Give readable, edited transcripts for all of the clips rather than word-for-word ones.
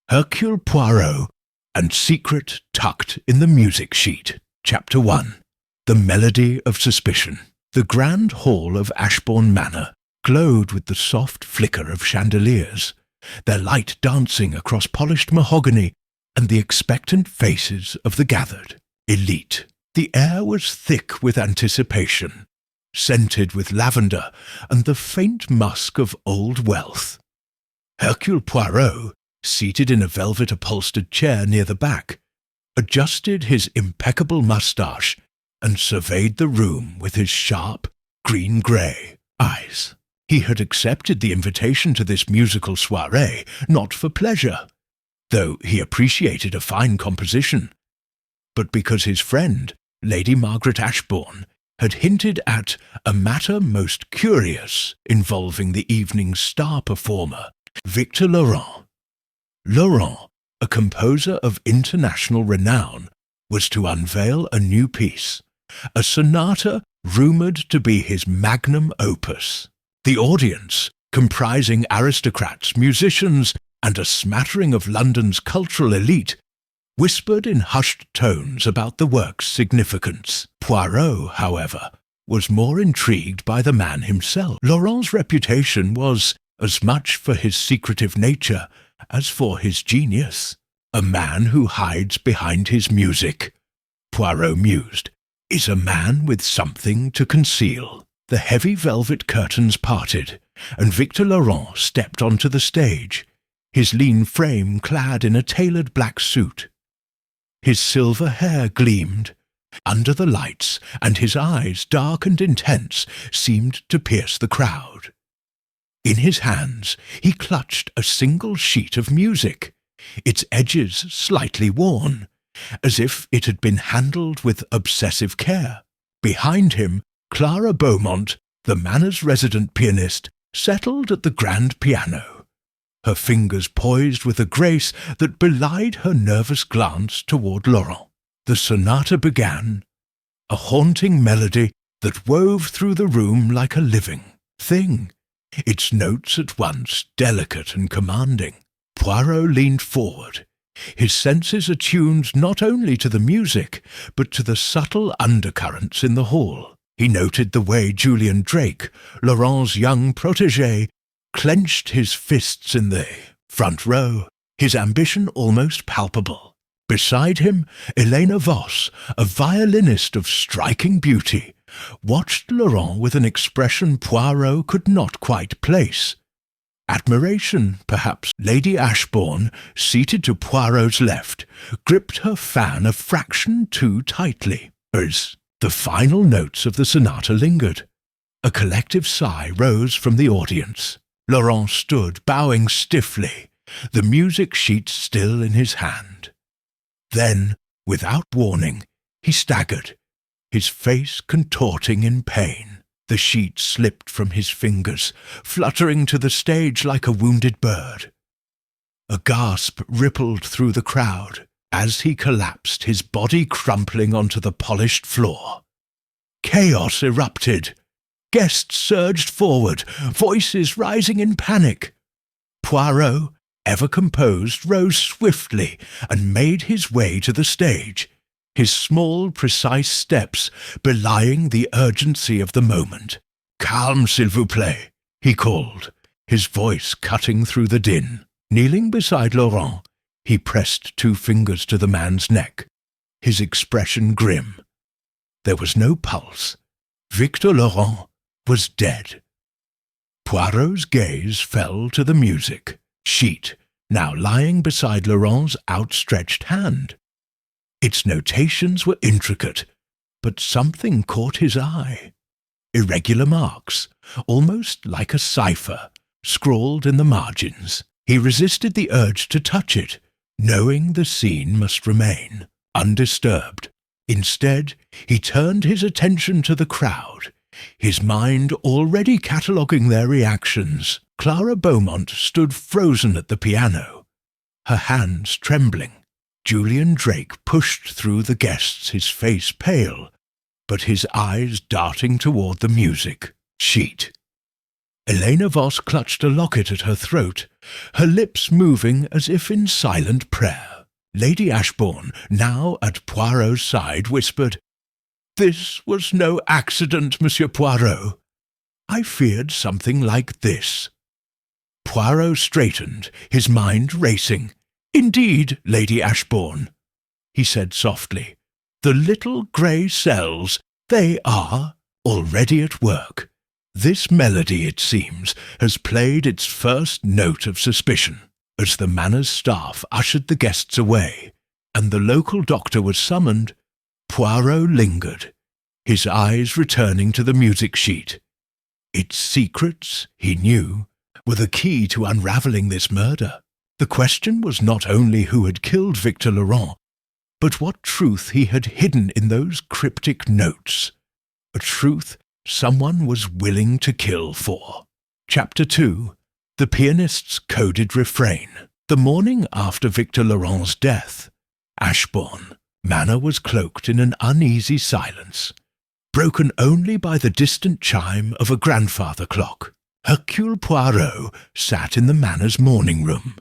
Hercule Poirot and Secret Tucked in the Music Sheet. Chapter 1. The Melody of Suspicion. The grand hall of Ashbourne Manor glowed with the soft flicker of chandeliers, their light dancing across polished mahogany and the expectant faces of the gathered elite. The air was thick with anticipation, scented with lavender and the faint musk of old wealth. Hercule Poirot, seated in a velvet-upholstered chair near the back, adjusted his impeccable moustache and surveyed the room with his sharp, green-grey eyes. He had accepted the invitation to this musical soirée not for pleasure, though he appreciated a fine composition, but because his friend, Lady Margaret Ashbourne, had hinted at a matter most curious involving the evening's star performer, Victor Laurent. Laurent, a composer of international renown, was to unveil a new piece, a sonata rumoured to be his magnum opus. The audience, comprising aristocrats, musicians, and a smattering of London's cultural elite, whispered in hushed tones about the work's significance. Poirot, however, was more intrigued by the man himself. Laurent's reputation was as much for his secretive nature as for his genius. A man who hides behind his music, Poirot mused, is a man with something to conceal. The heavy velvet curtains parted, and Victor Laurent stepped onto the stage, his lean frame clad in a tailored black suit. His silver hair gleamed under the lights, and his eyes, dark and intense, seemed to pierce the crowd. In his hands he clutched a single sheet of music, its edges slightly worn, as if it had been handled with obsessive care. Behind him, Clara Beaumont, the manor's resident pianist, settled at the grand piano, her fingers poised with a grace that belied her nervous glance toward Laurent. The sonata began, a haunting melody that wove through the room like a living thing, its notes at once delicate and commanding. Poirot leaned forward, his senses attuned not only to the music, but to the subtle undercurrents in the hall. He noted the way Julian Drake, Laurent's young protégé, clenched his fists in the front row, his ambition almost palpable. Beside him, Elena Voss, a violinist of striking beauty, watched Laurent with an expression Poirot could not quite place. Admiration, perhaps. Lady Ashbourne, seated to Poirot's left, gripped her fan a fraction too tightly, as the final notes of the sonata lingered. A collective sigh rose from the audience. Laurent stood, bowing stiffly, the music sheet still in his hand. Then, without warning, he staggered, his face contorting in pain. The sheet slipped from his fingers, fluttering to the stage like a wounded bird. A gasp rippled through the crowd as he collapsed, his body crumpling onto the polished floor. Chaos erupted. Guests surged forward, voices rising in panic. Poirot, ever composed, rose swiftly and made his way to the stage, his small, precise steps belying the urgency of the moment. "Calme, s'il vous plaît," he called, his voice cutting through the din. Kneeling beside Laurent, he pressed 2 fingers to the man's neck, his expression grim. There was no pulse. Victor Laurent was dead. Poirot's gaze fell to the music sheet, now lying beside Laurent's outstretched hand. Its notations were intricate, but something caught his eye. Irregular marks, almost like a cipher, scrawled in the margins. He resisted the urge to touch it, knowing the scene must remain undisturbed. Instead, he turned his attention to the crowd, his mind already cataloguing their reactions. Clara Beaumont stood frozen at the piano, her hands trembling. Julian Drake pushed through the guests, his face pale, but his eyes darting toward the music sheet. Elena Voss clutched a locket at her throat, her lips moving as if in silent prayer. Lady Ashbourne, now at Poirot's side, whispered, "This was no accident, Monsieur Poirot. I feared something like this." Poirot straightened, his mind racing. "Indeed, Lady Ashbourne," he said softly. "The little grey cells, they are already at work. This melody, it seems, has played its first note of suspicion." As the manor's staff ushered the guests away, and the local doctor was summoned, Poirot lingered, his eyes returning to the music sheet. Its secrets, he knew, were the key to unravelling this murder. The question was not only who had killed Victor Laurent, but what truth he had hidden in those cryptic notes. A truth someone was willing to kill for. Chapter 2. The pianist's coded refrain. The morning after Victor Laurent's death, Ashbourne Manor was cloaked in an uneasy silence, broken only by the distant chime of a grandfather clock. Hercule Poirot sat in the manor's morning room,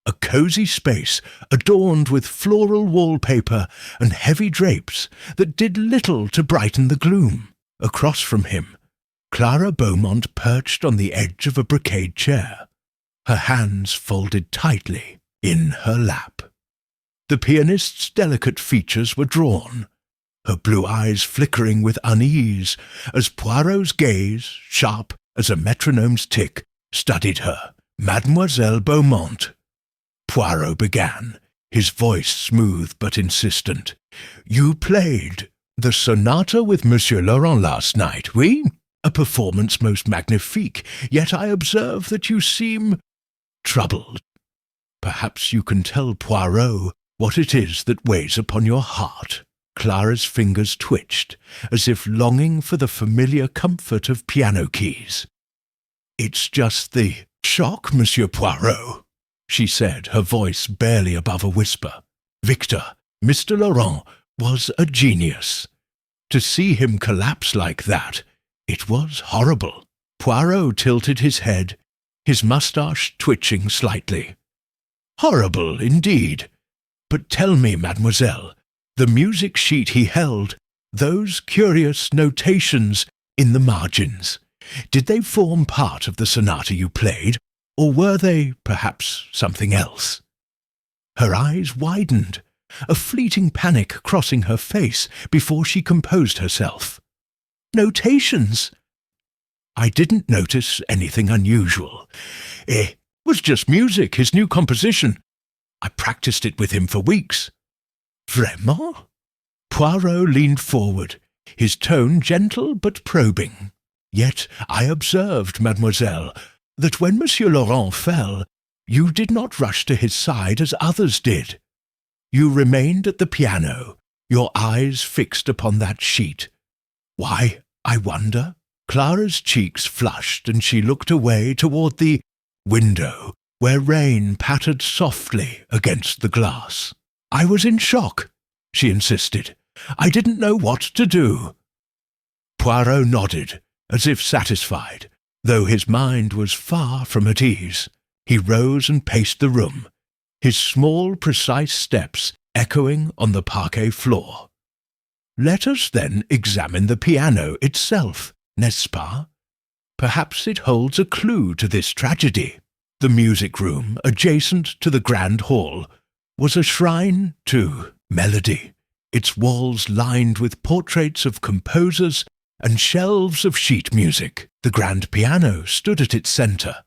a cosy space adorned with floral wallpaper and heavy drapes that did little to brighten the gloom. Across from him, Clara Beaumont perched on the edge of a brocade chair, her hands folded tightly in her lap. The pianist's delicate features were drawn, her blue eyes flickering with unease as Poirot's gaze, sharp as a metronome's tick, studied her. "Mademoiselle Beaumont," Poirot began, his voice smooth but insistent. "You played the sonata with Monsieur Laurent last night, oui? A performance most magnifique, yet I observe that you seem troubled. Perhaps you can tell Poirot what it is that weighs upon your heart." Clara's fingers twitched, as if longing for the familiar comfort of piano keys. "It's just the shock, Monsieur Poirot," she said, her voice barely above a whisper. "Victor, Mr. Laurent, was a genius. To see him collapse like that, it was horrible." Poirot tilted his head, his moustache twitching slightly. "Horrible, indeed. But tell me, mademoiselle, the music sheet he held, those curious notations in the margins, did they form part of the sonata you played, or were they, perhaps, something else?" Her eyes widened, a fleeting panic crossing her face before she composed herself. "Notations? I didn't notice anything unusual. It was just music, his new composition. I practiced it with him for weeks." "Vraiment?" Poirot leaned forward, his tone gentle but probing. "Yet I observed, mademoiselle, that when Monsieur Laurent fell, you did not rush to his side as others did. You remained at the piano, your eyes fixed upon that sheet. Why, I wonder?" Clara's cheeks flushed, and she looked away toward the window, where rain pattered softly against the glass. "I was in shock," she insisted. "I didn't know what to do." Poirot nodded, as if satisfied, though his mind was far from at ease. He rose and paced the room, his small, precise steps echoing on the parquet floor. "Let us then examine the piano itself, n'est-ce pas? Perhaps it holds a clue to this tragedy." The music room, adjacent to the grand hall, was a shrine to melody, its walls lined with portraits of composers and shelves of sheet music. The grand piano stood at its centre,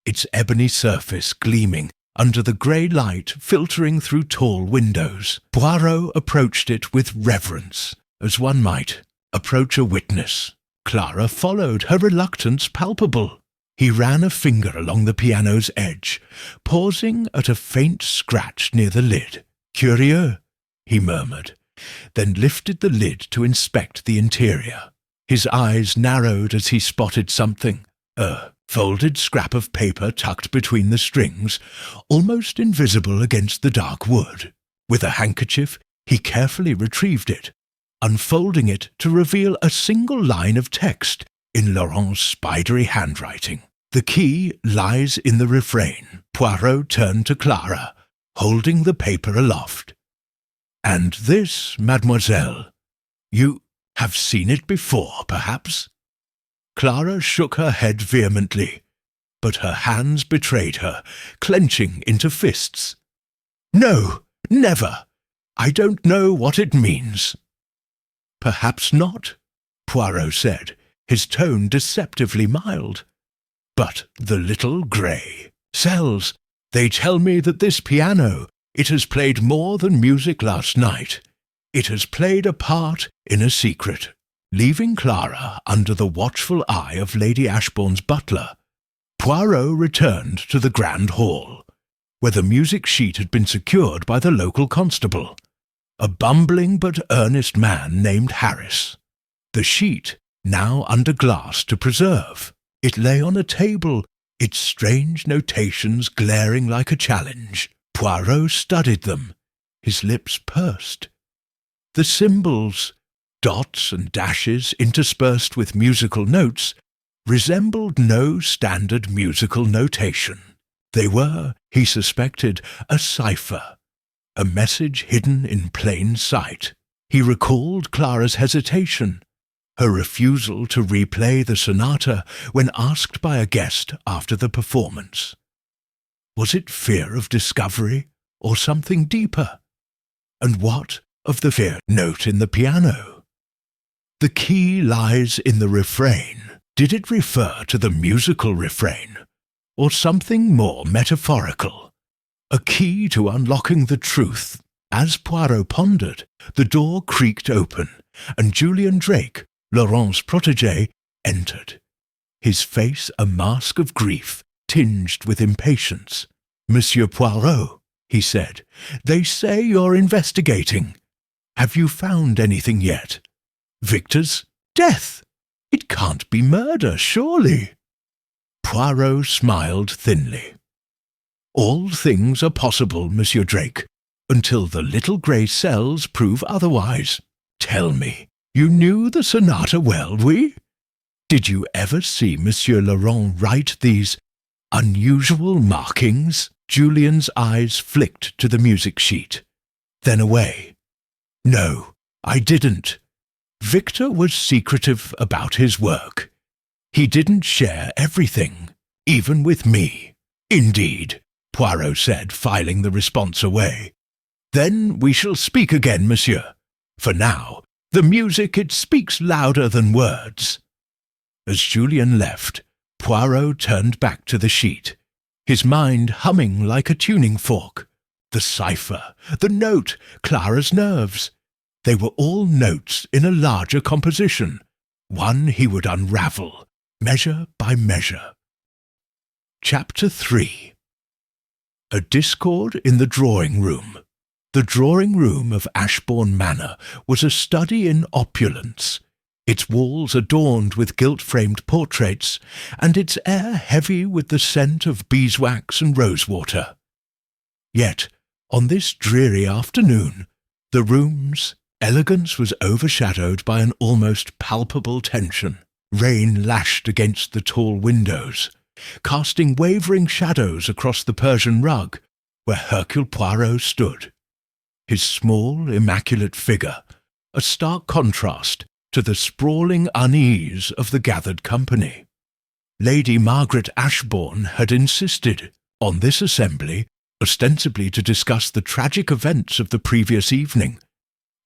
its ebony surface gleaming under the grey light filtering through tall windows. Poirot approached it with reverence, as one might approach a witness. Clara followed, her reluctance palpable. He ran a finger along the piano's edge, pausing at a faint scratch near the lid. "Curieux," he murmured, then lifted the lid to inspect the interior. His eyes narrowed as he spotted something, a folded scrap of paper tucked between the strings, almost invisible against the dark wood. With a handkerchief, he carefully retrieved it, unfolding it to reveal a single line of text in Laurent's spidery handwriting. The key lies in the refrain. Poirot turned to Clara, holding the paper aloft. And this, mademoiselle, you have seen it before, perhaps? Clara shook her head vehemently, but her hands betrayed her, clenching into fists. No, never. I don't know what it means. Perhaps not, Poirot said, his tone deceptively mild. But the little grey cells, they tell me that this piano, it has played more than music last night. It has played a part in a secret. Leaving Clara under the watchful eye of Lady Ashbourne's butler, Poirot returned to the Grand Hall, where the music sheet had been secured by the local constable, a bumbling but earnest man named Harris. The sheet, now under glass to preserve, it lay on a table, its strange notations glaring like a challenge. Poirot studied them, his lips pursed. The symbols, dots and dashes interspersed with musical notes, resembled no standard musical notation. They were, he suspected, a cipher, a message hidden in plain sight. He recalled Clara's hesitation, her refusal to replay the sonata when asked by a guest after the performance. Was it fear of discovery or something deeper? And what of the fear note in the piano? The key lies in the refrain. Did it refer to the musical refrain, or something more metaphorical? A key to unlocking the truth. As Poirot pondered, the door creaked open, and Julian Drake, Laurent's protégé, entered, his face a mask of grief tinged with impatience. "Monsieur Poirot," he said, "they say you're investigating. Have you found anything yet? Victor's death? It can't be murder, surely." Poirot smiled thinly. "All things are possible, Monsieur Drake, until the little grey cells prove otherwise. Tell me, you knew the sonata well, oui? Did you ever see Monsieur Laurent write these unusual markings?" Julian's eyes flicked to the music sheet, then away. "No, I didn't. Victor was secretive about his work. He didn't share everything, even with me." "Indeed," Poirot said, filing the response away. "Then we shall speak again, monsieur. For now, the music, it speaks louder than words." As Julian left, Poirot turned back to the sheet, his mind humming like a tuning fork. The cipher, the note, Clara's nerves. They were all notes in a larger composition, one he would unravel, measure by measure. Chapter 3. A discord in the drawing room. The drawing room of Ashbourne Manor was a study in opulence, its walls adorned with gilt-framed portraits, and its air heavy with the scent of beeswax and rosewater. Yet, on this dreary afternoon, the room's elegance was overshadowed by an almost palpable tension. Rain lashed against the tall windows, casting wavering shadows across the Persian rug where Hercule Poirot stood, his small, immaculate figure a stark contrast to the sprawling unease of the gathered company. Lady Margaret Ashbourne had insisted on this assembly, ostensibly to discuss the tragic events of the previous evening,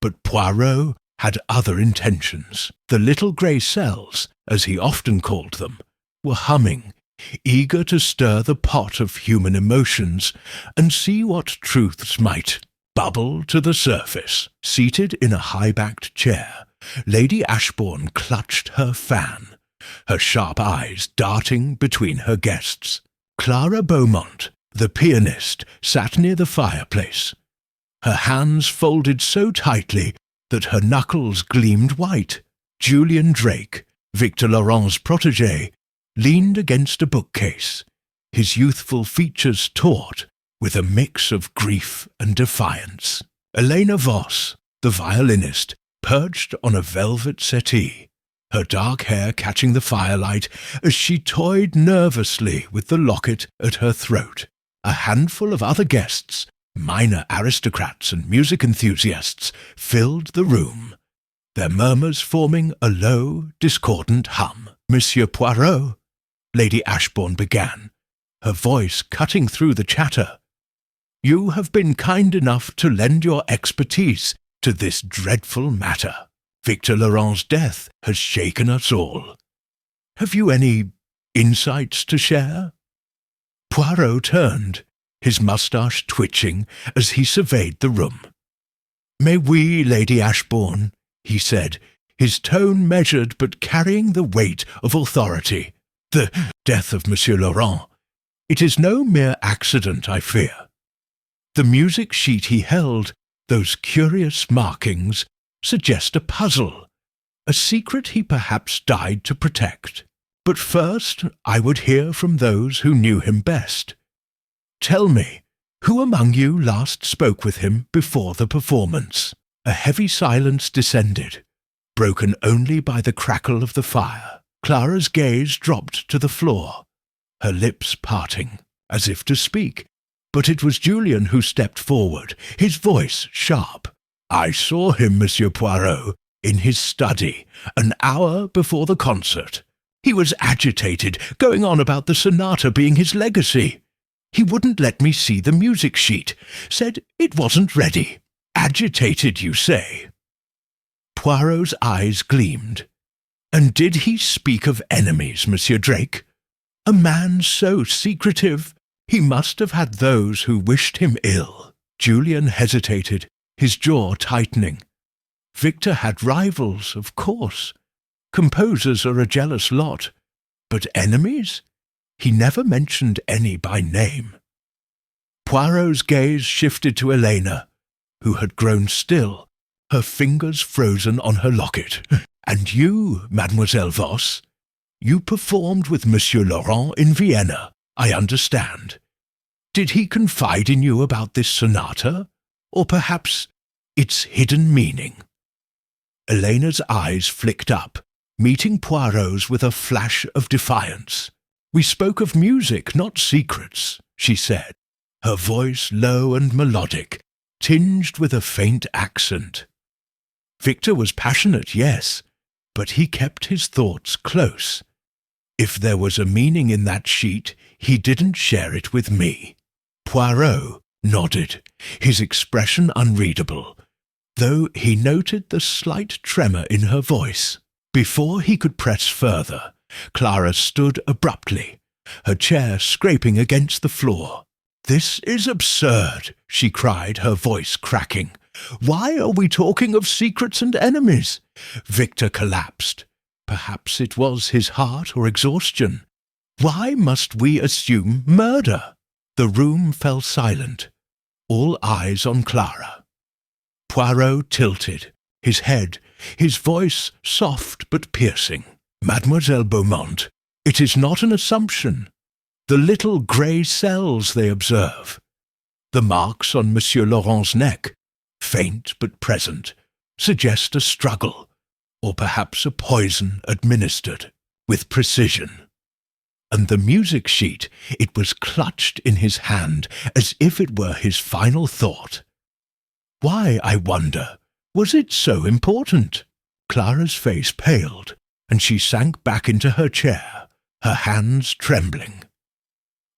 but Poirot had other intentions. The little grey cells, as he often called them, were humming, eager to stir the pot of human emotions and see what truths might bubble to the surface. Seated in a high-backed chair, Lady Ashbourne clutched her fan, her sharp eyes darting between her guests. Clara Beaumont, the pianist, sat near the fireplace, her hands folded so tightly that her knuckles gleamed white. Julian Drake, Victor Laurent's protégé, leaned against a bookcase, his youthful features taut with a mix of grief and defiance. Elena Voss, the violinist, perched on a velvet settee, her dark hair catching the firelight as she toyed nervously with the locket at her throat. A handful of other guests, minor aristocrats and music enthusiasts, filled the room, their murmurs forming a low, discordant hum. "Monsieur Poirot," Lady Ashbourne began, her voice cutting through the chatter, "you have been kind enough to lend your expertise to this dreadful matter. Victor Laurent's death has shaken us all. Have you any insights to share?" Poirot turned, his moustache twitching as he surveyed the room. "Mais oui, Lady Ashbourne," he said, his tone measured but carrying the weight of authority. "The death of Monsieur Laurent. It is no mere accident, I fear. The music sheet he held, those curious markings, suggest a puzzle, a secret he perhaps died to protect. But first I would hear from those who knew him best. Tell me, who among you last spoke with him before the performance?" A heavy silence descended, broken only by the crackle of the fire. Clara's gaze dropped to the floor, her lips parting, as if to speak, but it was Julian who stepped forward, his voice sharp. "I saw him, Monsieur Poirot, in his study, an hour before the concert. He was agitated, going on about the sonata being his legacy. He wouldn't let me see the music sheet, said it wasn't ready. Agitated, you say?" Poirot's eyes gleamed. "And did he speak of enemies, Monsieur Drake? A man so secretive, he must have had those who wished him ill." Julian hesitated, his jaw tightening. Victor had rivals, of course. Composers are a jealous lot. But enemies? He never mentioned any by name. Poirot's gaze shifted to Elena, who had grown still, her fingers frozen on her locket. "And you, Mademoiselle Voss, you performed with Monsieur Laurent in Vienna, I understand. Did he confide in you about this sonata, or perhaps its hidden meaning?" Elena's eyes flicked up, meeting Poirot's with a flash of defiance. "We spoke of music, not secrets," she said, her voice low and melodic, tinged with a faint accent. "Victor was passionate, yes, but he kept his thoughts close. If there was a meaning in that sheet, he didn't share it with me." Poirot nodded, his expression unreadable, though he noted the slight tremor in her voice. Before he could press further, Clara stood abruptly, her chair scraping against the floor. "This is absurd," she cried, her voice cracking. "Why are we talking of secrets and enemies?" Victor collapsed. Perhaps it was his heart or exhaustion. "Why must we assume murder?" The room fell silent, all eyes on Clara. Poirot tilted, his head, his voice soft but piercing. "Mademoiselle Beaumont, it is not an assumption. The little grey cells they observe, the marks on Monsieur Laurent's neck, faint but present, suggest a struggle, or perhaps a poison administered with precision. And the music sheet, it was clutched in his hand as if it were his final thought. Why, I wonder, was it so important?" Clara's face paled, and she sank back into her chair, her hands trembling.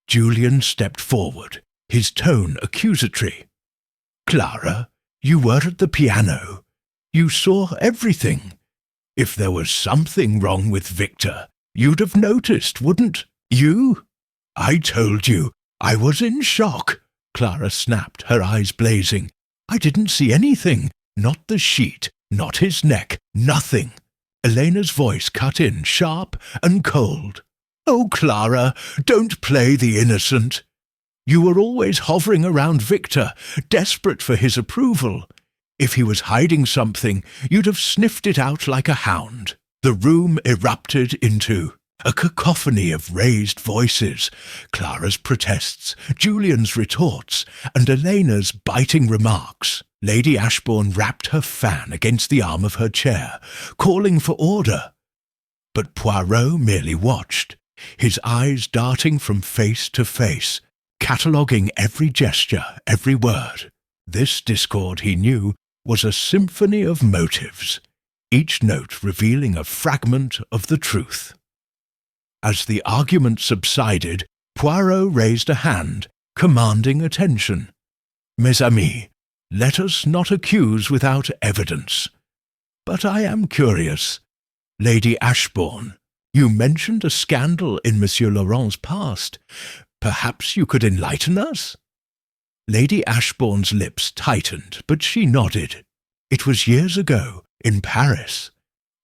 Julian stepped forward, his tone accusatory. "Clara, you were at the piano. You saw everything. If there was something wrong with Victor, you'd have noticed, wouldn't you?" "I told you, I was in shock," Clara snapped, her eyes blazing. "I didn't see anything, not the sheet, not his neck, nothing." Elena's voice cut in, sharp and cold. "Oh, Clara, don't play the innocent. You were always hovering around Victor, desperate for his approval. If he was hiding something, you'd have sniffed it out like a hound." The room erupted into a cacophony of raised voices, Clara's protests, Julian's retorts, and Elena's biting remarks. Lady Ashbourne rapped her fan against the arm of her chair, calling for order. but Poirot merely watched, his eyes darting from face to face, cataloguing every gesture, every word. This discord, he knew, was a symphony of motives, each note revealing a fragment of the truth. As the argument subsided, Poirot raised a hand, commanding attention. "Mes amis, let us not accuse without evidence. But I am curious. Lady Ashbourne, you mentioned a scandal in Monsieur Laurent's past. Perhaps you could enlighten us?" Lady Ashbourne's lips tightened, but she nodded. "It was years ago, in Paris.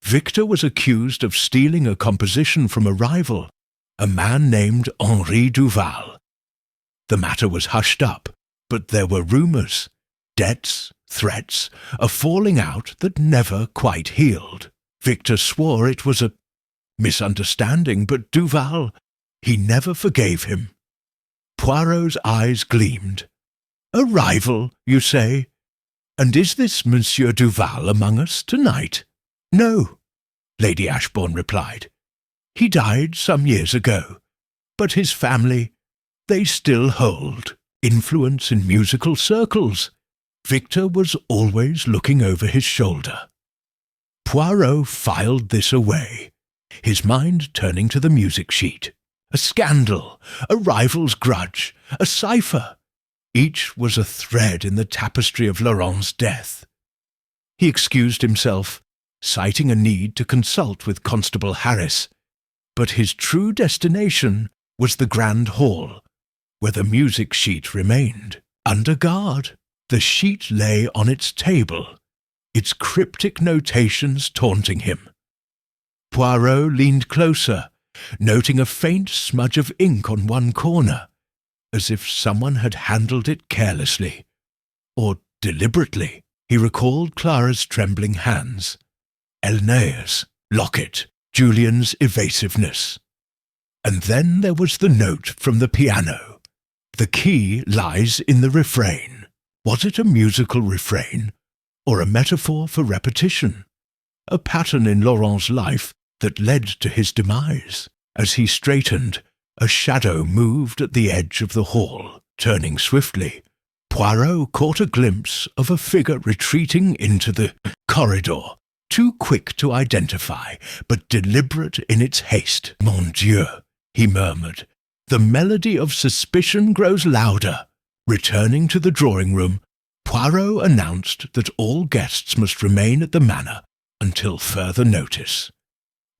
Victor was accused of stealing a composition from a rival, a man named Henri Duval. The matter was hushed up, but there were rumours, debts, threats, a falling out that never quite healed. Victor swore it was a misunderstanding, but Duval, he never forgave him." Poirot's eyes gleamed. "A rival, you say? And is this Monsieur Duval among us tonight?" "No," Lady Ashbourne replied. "He died some years ago, but his family, they still hold influence in musical circles. Victor was always looking over his shoulder." Poirot filed this away, his mind turning to the music sheet. A scandal, a rival's grudge, a cipher. Each was a thread in the tapestry of Laurent's death. He excused himself, citing a need to consult with Constable Harris, but his true destination was the Grand Hall, where the music sheet remained. Under guard, the sheet lay on its table, its cryptic notations taunting him. Poirot leaned closer, noting a faint smudge of ink on one corner, as if someone had handled it carelessly, or deliberately. He recalled Clara's trembling hands, Elnaeus, locket, Julian's evasiveness. And then there was the note from the piano. The key lies in the refrain. Was it a musical refrain, or a metaphor for repetition? A pattern in Laurent's life that led to his demise. As he straightened, a shadow moved at the edge of the hall. Turning swiftly, Poirot caught a glimpse of a figure retreating into the corridor, too quick to identify, but deliberate in its haste. "Mon Dieu," he murmured. "The melody of suspicion grows louder." Returning to the drawing-room, Poirot announced that all guests must remain at the manor until further notice.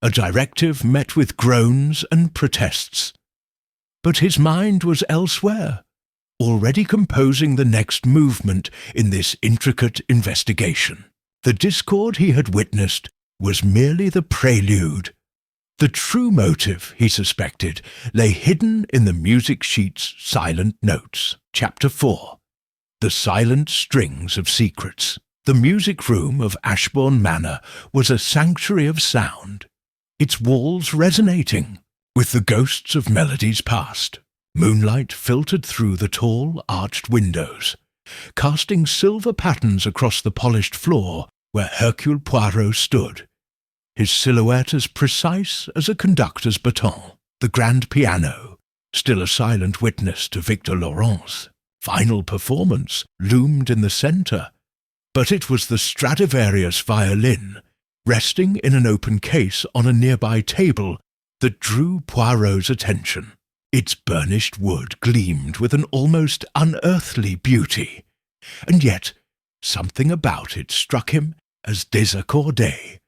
A directive met with groans and protests. But his mind was elsewhere, already composing the next movement in this intricate investigation. The discord he had witnessed was merely the prelude. The true motive, he suspected, lay hidden in the music sheet's silent notes. Chapter 4. The Silent Strings of Secrets. The music room of Ashbourne Manor was a sanctuary of sound, its walls resonating with the ghosts of melodies past. Moonlight filtered through the tall, arched windows, casting silver patterns across the polished floor where Hercule Poirot stood, his silhouette as precise as a conductor's baton. The grand piano, still a silent witness to Victor Laurent's final performance, loomed in the centre, but it was the Stradivarius violin, resting in an open case on a nearby table, that drew Poirot's attention. Its burnished wood gleamed with an almost unearthly beauty, and yet something about it struck him as désaccordé,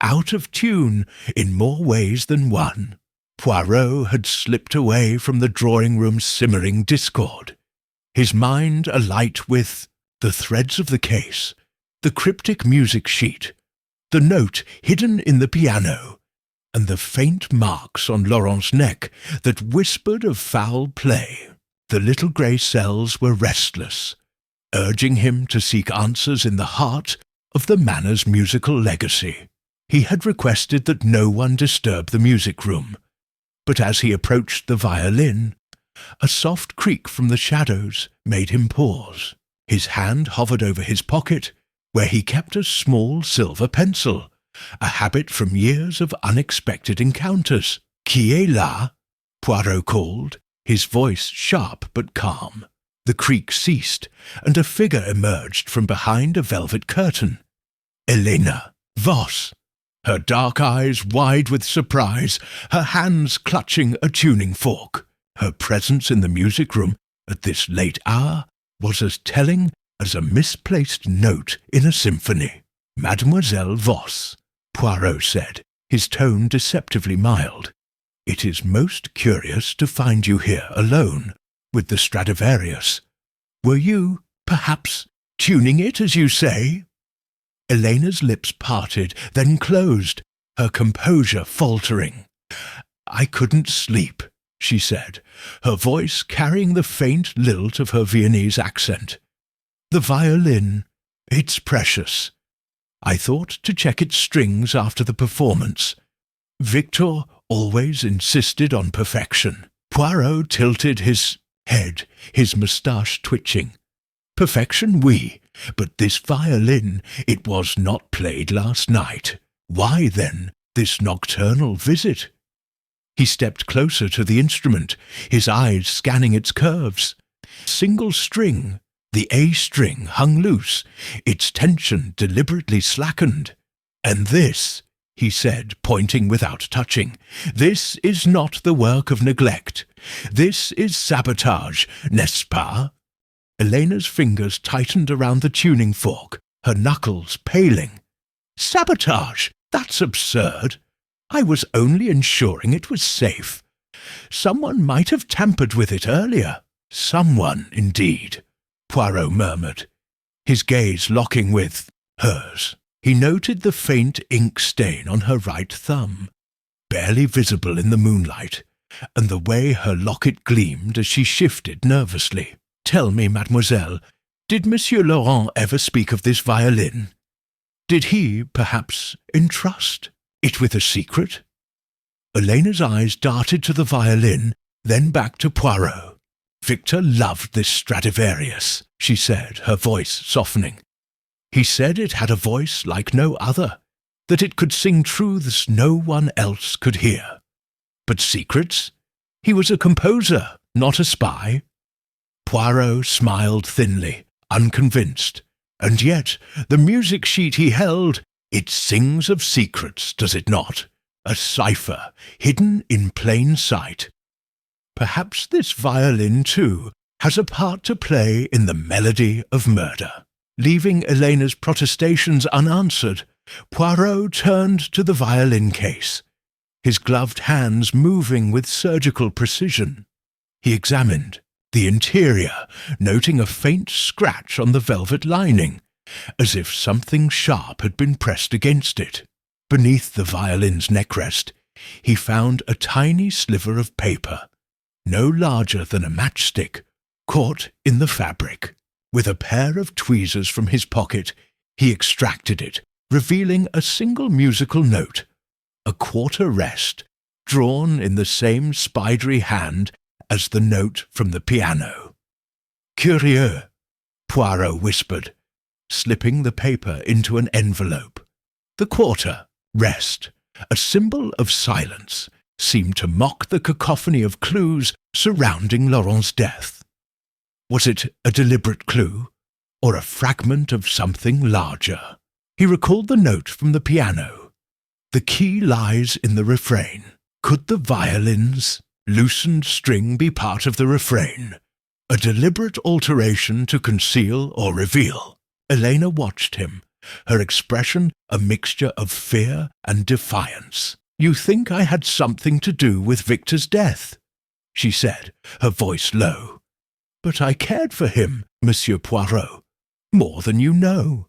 out of tune in more ways than one. Poirot had slipped away from the drawing-room's simmering discord, his mind alight with the threads of the case, the cryptic music sheet, the note hidden in the piano, and the faint marks on Laurent's neck that whispered of foul play. The little grey cells were restless, urging him to seek answers in the heart of the manor's musical legacy. He had requested that no one disturb the music room, but as he approached the violin, a soft creak from the shadows made him pause. His hand hovered over his pocket, where he kept a small silver pencil, a habit from years of unexpected encounters. Qui est là? Poirot called, his voice sharp but calm. The creak ceased, and a figure emerged from behind a velvet curtain. Elena Voss, her dark eyes wide with surprise, her hands clutching a tuning fork. Her presence in the music room at this late hour was as telling as a misplaced note in a symphony. Mademoiselle Voss, Poirot said, his tone deceptively mild. It is most curious to find you here alone, with the Stradivarius. Were you, perhaps, tuning it, as you say? Elena's lips parted, then closed, her composure faltering. I couldn't sleep, she said, her voice carrying the faint lilt of her Viennese accent. The violin, it's precious. I thought to check its strings after the performance. Victor always insisted on perfection. Poirot tilted his head, his moustache twitching. Perfection, oui, but this violin, it was not played last night. Why, then, this nocturnal visit? He stepped closer to the instrument, his eyes scanning its curves. Single string, the A string hung loose, its tension deliberately slackened. And this, he said, pointing without touching, this is not the work of neglect. This is sabotage, n'est-ce pas? Elena's fingers tightened around the tuning fork, her knuckles paling. Sabotage? That's absurd. I was only ensuring it was safe. Someone might have tampered with it earlier. Someone, indeed, Poirot murmured, his gaze locking with hers. He noted the faint ink stain on her right thumb, barely visible in the moonlight, and the way her locket gleamed as she shifted nervously. Tell me, mademoiselle, did Monsieur Laurent ever speak of this violin? Did he, perhaps, entrust it with a secret? Elena's eyes darted to the violin, then back to Poirot. Victor loved this Stradivarius, she said, her voice softening. He said it had a voice like no other, that it could sing truths no one else could hear. But secrets? He was a composer, not a spy. Poirot smiled thinly, unconvinced. And yet, the music sheet he held, it sings of secrets, does it not? A cipher, hidden in plain sight. Perhaps this violin, too, has a part to play in the melody of murder. Leaving Elena's protestations unanswered, Poirot turned to the violin case, his gloved hands moving with surgical precision. He examined the interior, noting a faint scratch on the velvet lining, as if something sharp had been pressed against it. Beneath the violin's neckrest, he found a tiny sliver of paper, no larger than a matchstick, caught in the fabric. With a pair of tweezers from his pocket, he extracted it, revealing a single musical note, a quarter rest, drawn in the same spidery hand as the note from the piano. Curieux, Poirot whispered, slipping the paper into an envelope. The quarter, rest, a symbol of silence, seemed to mock the cacophony of clues surrounding Laurent's death. Was it a deliberate clue, or a fragment of something larger? He recalled the note from the piano. The key lies in the refrain. Could the violin's loosened string be part of the refrain? A deliberate alteration to conceal or reveal? Elena watched him, her expression a mixture of fear and defiance. You think I had something to do with Victor's death? She said, her voice low. But I cared for him, Monsieur Poirot, more than you know.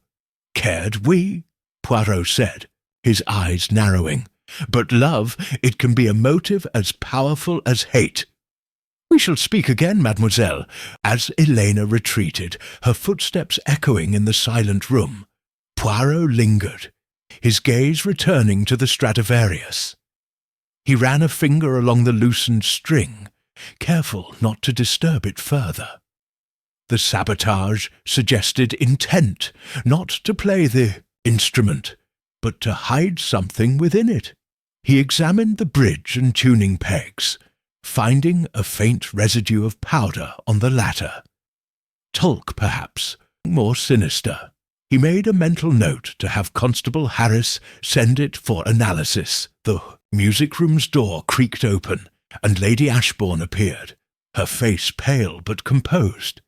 Cared we? Poirot said, his eyes narrowing. But love, it can be a motive as powerful as hate. We shall speak again, mademoiselle. As Elena retreated, her footsteps echoing in the silent room, Poirot lingered, his gaze returning to the Stradivarius. He ran a finger along the loosened string, careful not to disturb it further. The sabotage suggested intent, not to play the instrument, but to hide something within it. He examined the bridge and tuning pegs, finding a faint residue of powder on the latter. Talc, perhaps, more sinister. He made a mental note to have Constable Harris send it for analysis. The music room's door creaked open, and Lady Ashbourne appeared, her face pale but composed.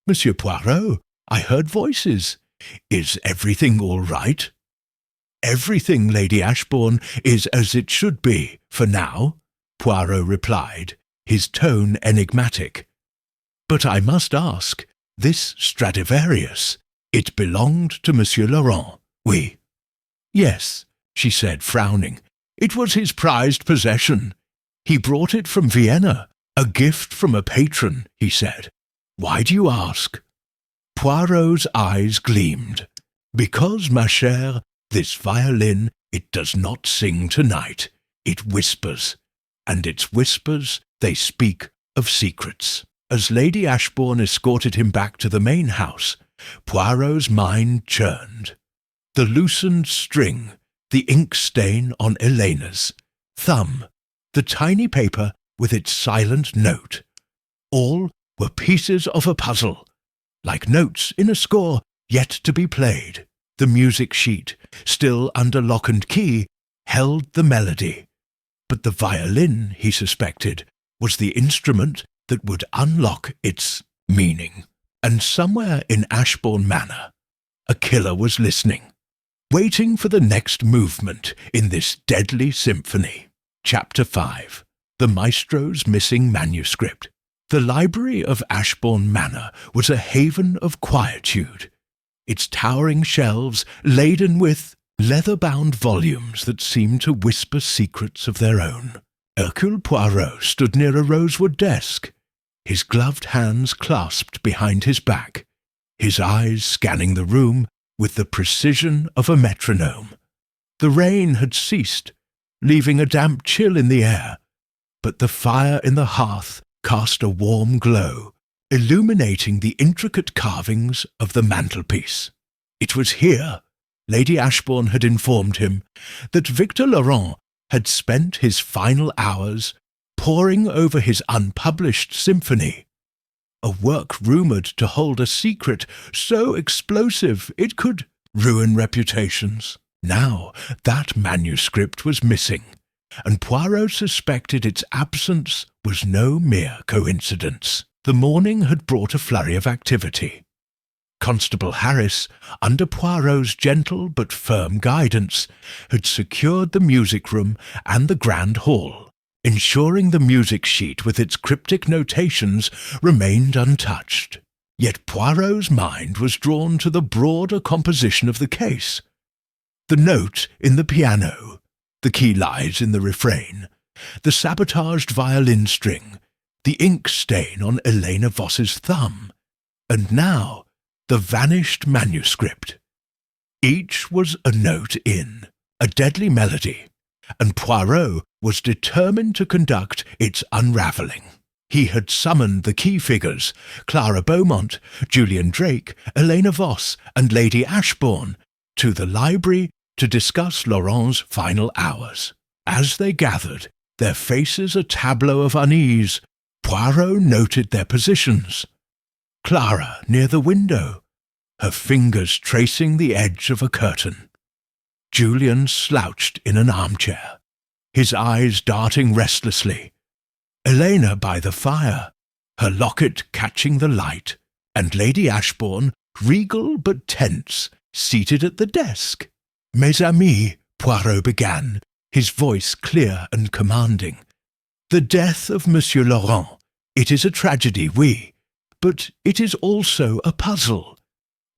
"Monsieur Poirot, I heard voices. Is everything all right?" "Everything, Lady Ashbourne, is as it should be, for now," Poirot replied, his tone enigmatic. "But I must ask, this Stradivarius, it belonged to Monsieur Laurent, oui?" "Yes," she said, frowning. "It was his prized possession. He brought it from Vienna, a gift from a patron," he said. "Why do you ask?" Poirot's eyes gleamed. "Because, ma chère, this violin, it does not sing tonight. It whispers, and its whispers, they speak of secrets." As Lady Ashbourne escorted him back to the main house, Poirot's mind churned. The loosened string, the ink stain on Elena's thumb, the tiny paper with its silent note, all were pieces of a puzzle, like notes in a score yet to be played. The music sheet, still under lock and key, held the melody, but the violin, he suspected, was the instrument that would unlock its meaning. And somewhere in Ashbourne Manor, a killer was listening, waiting for the next movement in this deadly symphony. Chapter 5. The Maestro's Missing Manuscript. The library of Ashbourne Manor was a haven of quietude, its towering shelves laden with leather-bound volumes that seemed to whisper secrets of their own. Hercule Poirot stood near a rosewood desk, his gloved hands clasped behind his back, his eyes scanning the room with the precision of a metronome. The rain had ceased, leaving a damp chill in the air, but the fire in the hearth cast a warm glow, illuminating the intricate carvings of the mantelpiece. It was here, Lady Ashbourne had informed him, that Victor Laurent had spent his final hours poring over his unpublished symphony, a work rumoured to hold a secret so explosive it could ruin reputations. Now that manuscript was missing, and Poirot suspected its absence was no mere coincidence. The morning had brought a flurry of activity. Constable Harris, under Poirot's gentle but firm guidance, had secured the music room and the grand hall, ensuring the music sheet with its cryptic notations remained untouched. Yet Poirot's mind was drawn to the broader composition of the case. The note in the piano, the key lies in the refrain, the sabotaged violin string, the ink stain on Elena Voss's thumb, and now the vanished manuscript. Each was a note in, a deadly melody, and Poirot was determined to conduct its unravelling. He had summoned the key figures, Clara Beaumont, Julian Drake, Elena Voss, and Lady Ashbourne, to the library to discuss Laurent's final hours. As they gathered, their faces a tableau of unease, Poirot noted their positions. Clara near the window, her fingers tracing the edge of a curtain. Julian slouched in an armchair, his eyes darting restlessly. Elena by the fire, her locket catching the light, and Lady Ashbourne, regal but tense, seated at the desk. "Mes amis," Poirot began, his voice clear and commanding. "The death of Monsieur Laurent, it is a tragedy, oui, but it is also a puzzle.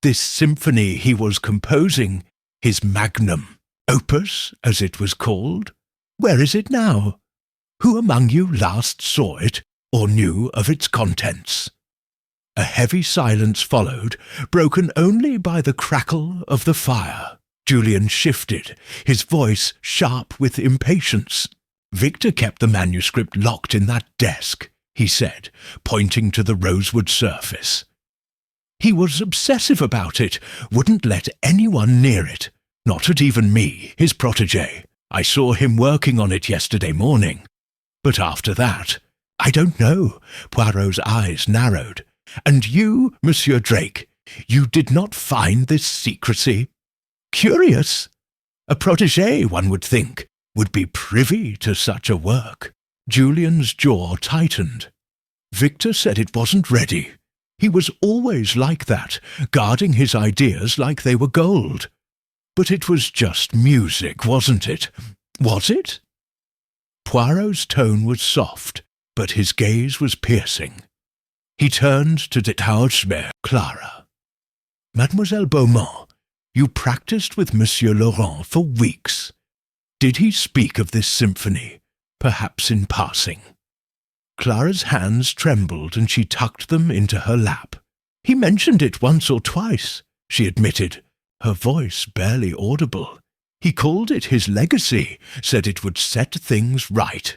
This symphony he was composing, his magnum opus, as it was called, where is it now? Who among you last saw it or knew of its contents?" A heavy silence followed, broken only by the crackle of the fire. Julian shifted, his voice sharp with impatience. "Victor kept the manuscript locked in that desk," he said, pointing to the rosewood surface. "He was obsessive about it, wouldn't let anyone near it. Not at even me, his protégé. I saw him working on it yesterday morning. But after that, I don't know. Poirot's eyes narrowed. And you, Monsieur Drake, you did not find this secrecy? Curious. A protégé, one would think, would be privy to such a work. Julian's jaw tightened. Victor said it wasn't ready. He was always like that, guarding his ideas like they were gold. But it was just music, wasn't it? Was it? Poirot's tone was soft, but his gaze was piercing. He turned to détachement Clara. Mademoiselle Beaumont, you practiced with Monsieur Laurent for weeks. Did he speak of this symphony, perhaps in passing? Clara's hands trembled and she tucked them into her lap. He mentioned it once or twice, she admitted, her voice barely audible. He called it his legacy, said it would set things right.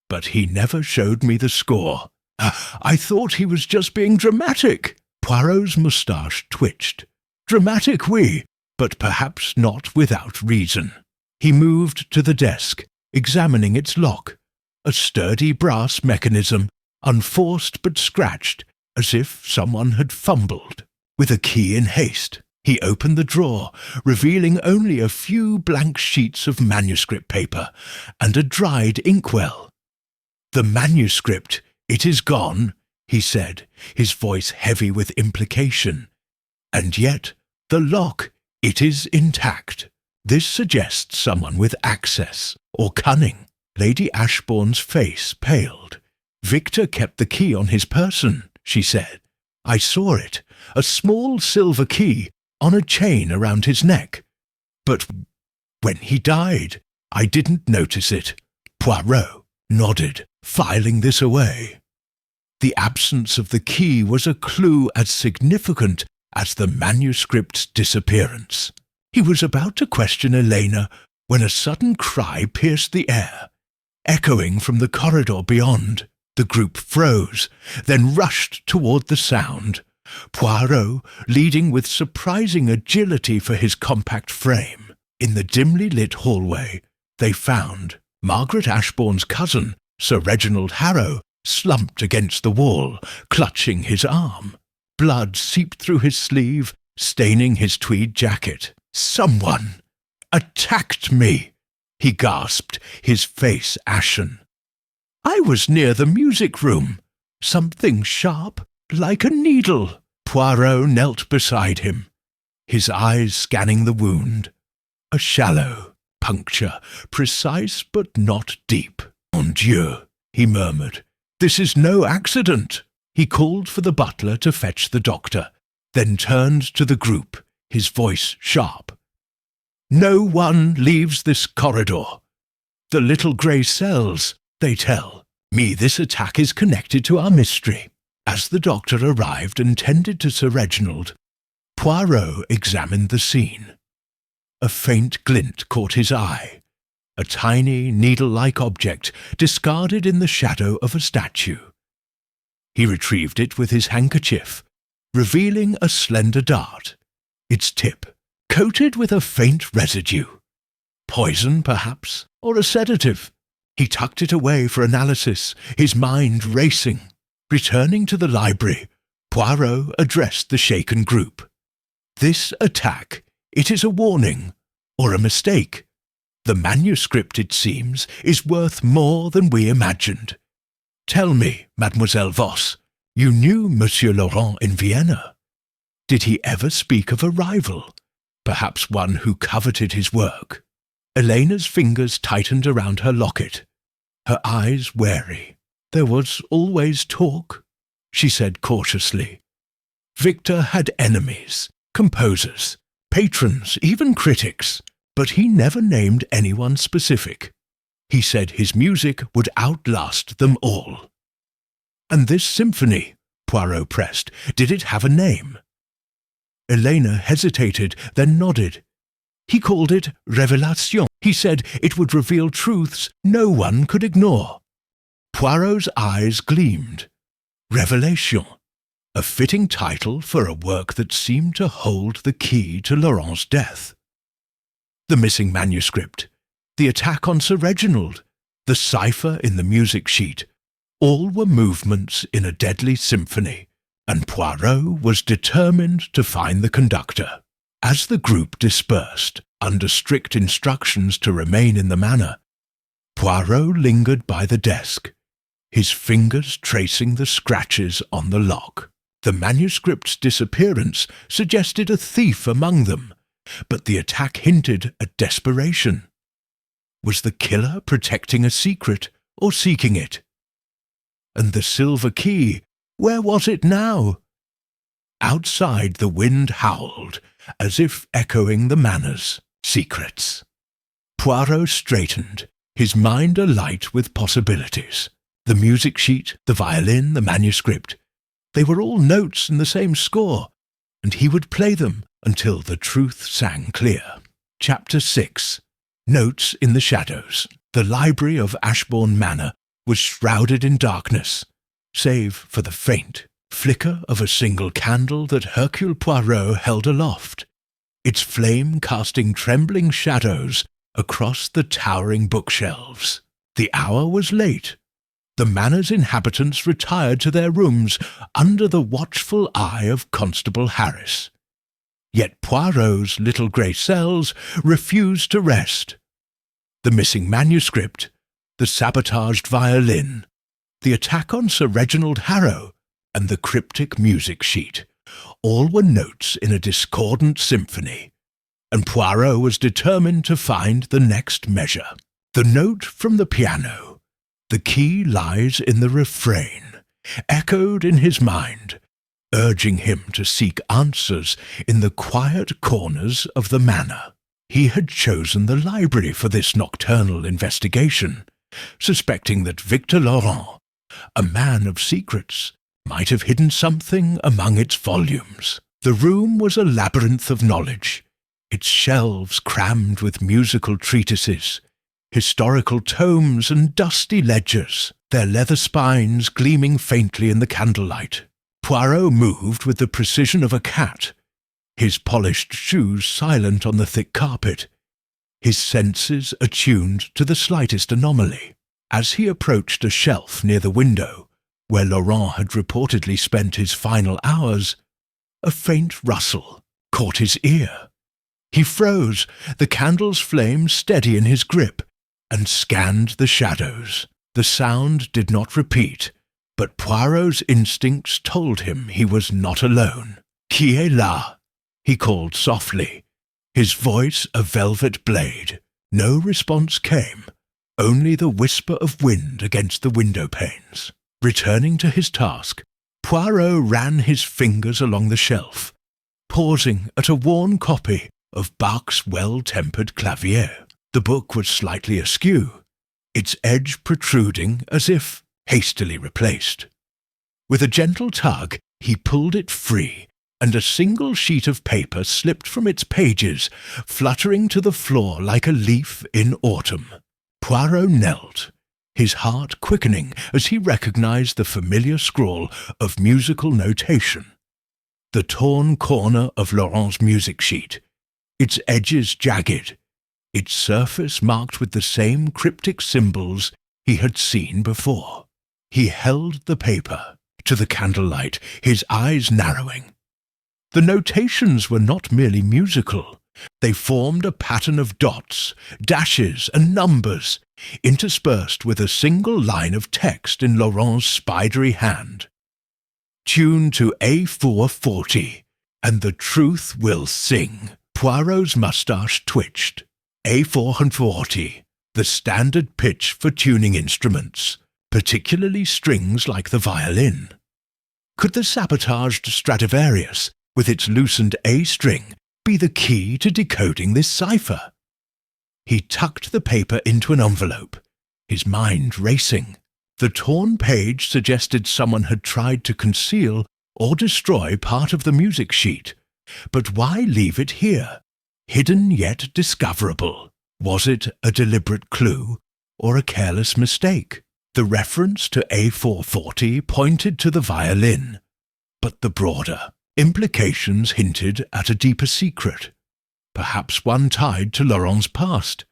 But he never showed me the score. I thought he was just being dramatic. Poirot's moustache twitched. Dramatic, oui, but perhaps not without reason. He moved to the desk, examining its lock. A sturdy brass mechanism, unforced but scratched, as if someone had fumbled. With a key in haste, he opened the drawer, revealing only a few blank sheets of manuscript paper and a dried inkwell. The manuscript, it is gone, he said, his voice heavy with implication. And yet, the lock, it is intact. This suggests someone with access, or cunning. Lady Ashbourne's face paled. Victor kept the key on his person, she said. I saw it, a small silver key, on a chain around his neck. But when he died, I didn't notice it. Poirot nodded, filing this away. The absence of the key was a clue as significant as the manuscript's disappearance. He was about to question Elena when a sudden cry pierced the air. Echoing from the corridor beyond, the group froze, then rushed toward the sound. Poirot leading with surprising agility for his compact frame. In the dimly lit hallway, they found Margaret Ashbourne's cousin, Sir Reginald Harrow, slumped against the wall, clutching his arm. Blood seeped through his sleeve, staining his tweed jacket. Someone attacked me, he gasped, his face ashen. I was near the music room. Something sharp, like a needle. Poirot knelt beside him, his eyes scanning the wound. A shallow puncture, precise but not deep. Mon Dieu, he murmured. This is no accident. He called for the butler to fetch the doctor, then turned to the group, his voice sharp. No one leaves this corridor. The little grey cells, they tell me this attack is connected to our mystery. As the doctor arrived and tended to Sir Reginald, Poirot examined the scene. A faint glint caught his eye, a tiny, needle-like object discarded in the shadow of a statue. He retrieved it with his handkerchief, revealing a slender dart, its tip coated with a faint residue. Poison, perhaps, or a sedative. He tucked it away for analysis, his mind racing. Returning to the library, Poirot addressed the shaken group. This attack, it is a warning, or a mistake. The manuscript, it seems, is worth more than we imagined. Tell me, Mademoiselle Voss, you knew Monsieur Laurent in Vienna. Did he ever speak of a rival, perhaps one who coveted his work? Elena's fingers tightened around her locket, her eyes wary. There was always talk, she said cautiously. Victor had enemies, composers, patrons, even critics, but he never named anyone specific. He said his music would outlast them all. And this symphony, Poirot pressed, did it have a name? Elena hesitated, then nodded. He called it Révélation. He said it would reveal truths no one could ignore. Poirot's eyes gleamed. Révélation, a fitting title for a work that seemed to hold the key to Laurent's death. the missing manuscript, the attack on Sir Reginald, the cipher in the music sheet, all were movements in a deadly symphony, and Poirot was determined to find the conductor. As the group dispersed, under strict instructions to remain in the manor, Poirot lingered by the desk, his fingers tracing the scratches on the lock. The manuscript's disappearance suggested a thief among them, but the attack hinted at desperation. Was the killer protecting a secret or seeking it? And the silver key, where was it now? Outside the wind howled, as if echoing the manor's secrets. Poirot straightened, his mind alight with possibilities. The music sheet, the violin, the manuscript, they were all notes in the same score, and he would play them until the truth sang clear. Chapter 6. Notes in the Shadows. The library of Ashbourne Manor was shrouded in darkness, save for the faint flicker of a single candle that Hercule Poirot held aloft, its flame casting trembling shadows across the towering bookshelves. The hour was late. The manor's inhabitants retired to their rooms under the watchful eye of Constable Harris. Yet Poirot's little grey cells refused to rest. The missing manuscript, the sabotaged violin, the attack on Sir Reginald Harrow, and the cryptic music sheet, all were notes in a discordant symphony, and Poirot was determined to find the next measure. The note from the piano, the key lies in the refrain, echoed in his mind, urging him to seek answers in the quiet corners of the manor. He had chosen the library for this nocturnal investigation, suspecting that Victor Laurent, a man of secrets, might have hidden something among its volumes. The room was a labyrinth of knowledge, its shelves crammed with musical treatises, historical tomes and dusty ledgers, their leather spines gleaming faintly in the candlelight. Poirot moved with the precision of a cat, his polished shoes silent on the thick carpet, his senses attuned to the slightest anomaly. As he approached a shelf near the window, where Laurent had reportedly spent his final hours, a faint rustle caught his ear. He froze, the candle's flame steady in his grip, and scanned the shadows. The sound did not repeat, but Poirot's instincts told him he was not alone. "Qui est là?" he called softly, his voice a velvet blade. No response came, only the whisper of wind against the window panes. Returning to his task, Poirot ran his fingers along the shelf, pausing at a worn copy of Bach's Well-Tempered Clavier. The book was slightly askew, its edge protruding as if hastily replaced. With a gentle tug, he pulled it free, and a single sheet of paper slipped from its pages, fluttering to the floor like a leaf in autumn. Poirot knelt, his heart quickening as he recognized the familiar scrawl of musical notation. The torn corner of Laurent's music sheet, its edges jagged, its surface marked with the same cryptic symbols he had seen before. He held the paper to the candlelight, his eyes narrowing. The notations were not merely musical. They formed a pattern of dots, dashes, and numbers, interspersed with a single line of text in Laurent's spidery hand. "Tune to A440, and the truth will sing." Poirot's moustache twitched. A440, the standard pitch for tuning instruments, particularly strings like the violin. Could the sabotaged Stradivarius, with its loosened A string, be the key to decoding this cipher? He tucked the paper into an envelope, his mind racing. The torn page suggested someone had tried to conceal or destroy part of the music sheet. But why leave it here, hidden yet discoverable? Was it a deliberate clue or a careless mistake? The reference to A440 pointed to the violin, but the broader implications hinted at a deeper secret. perhaps one tied to Laurent's past,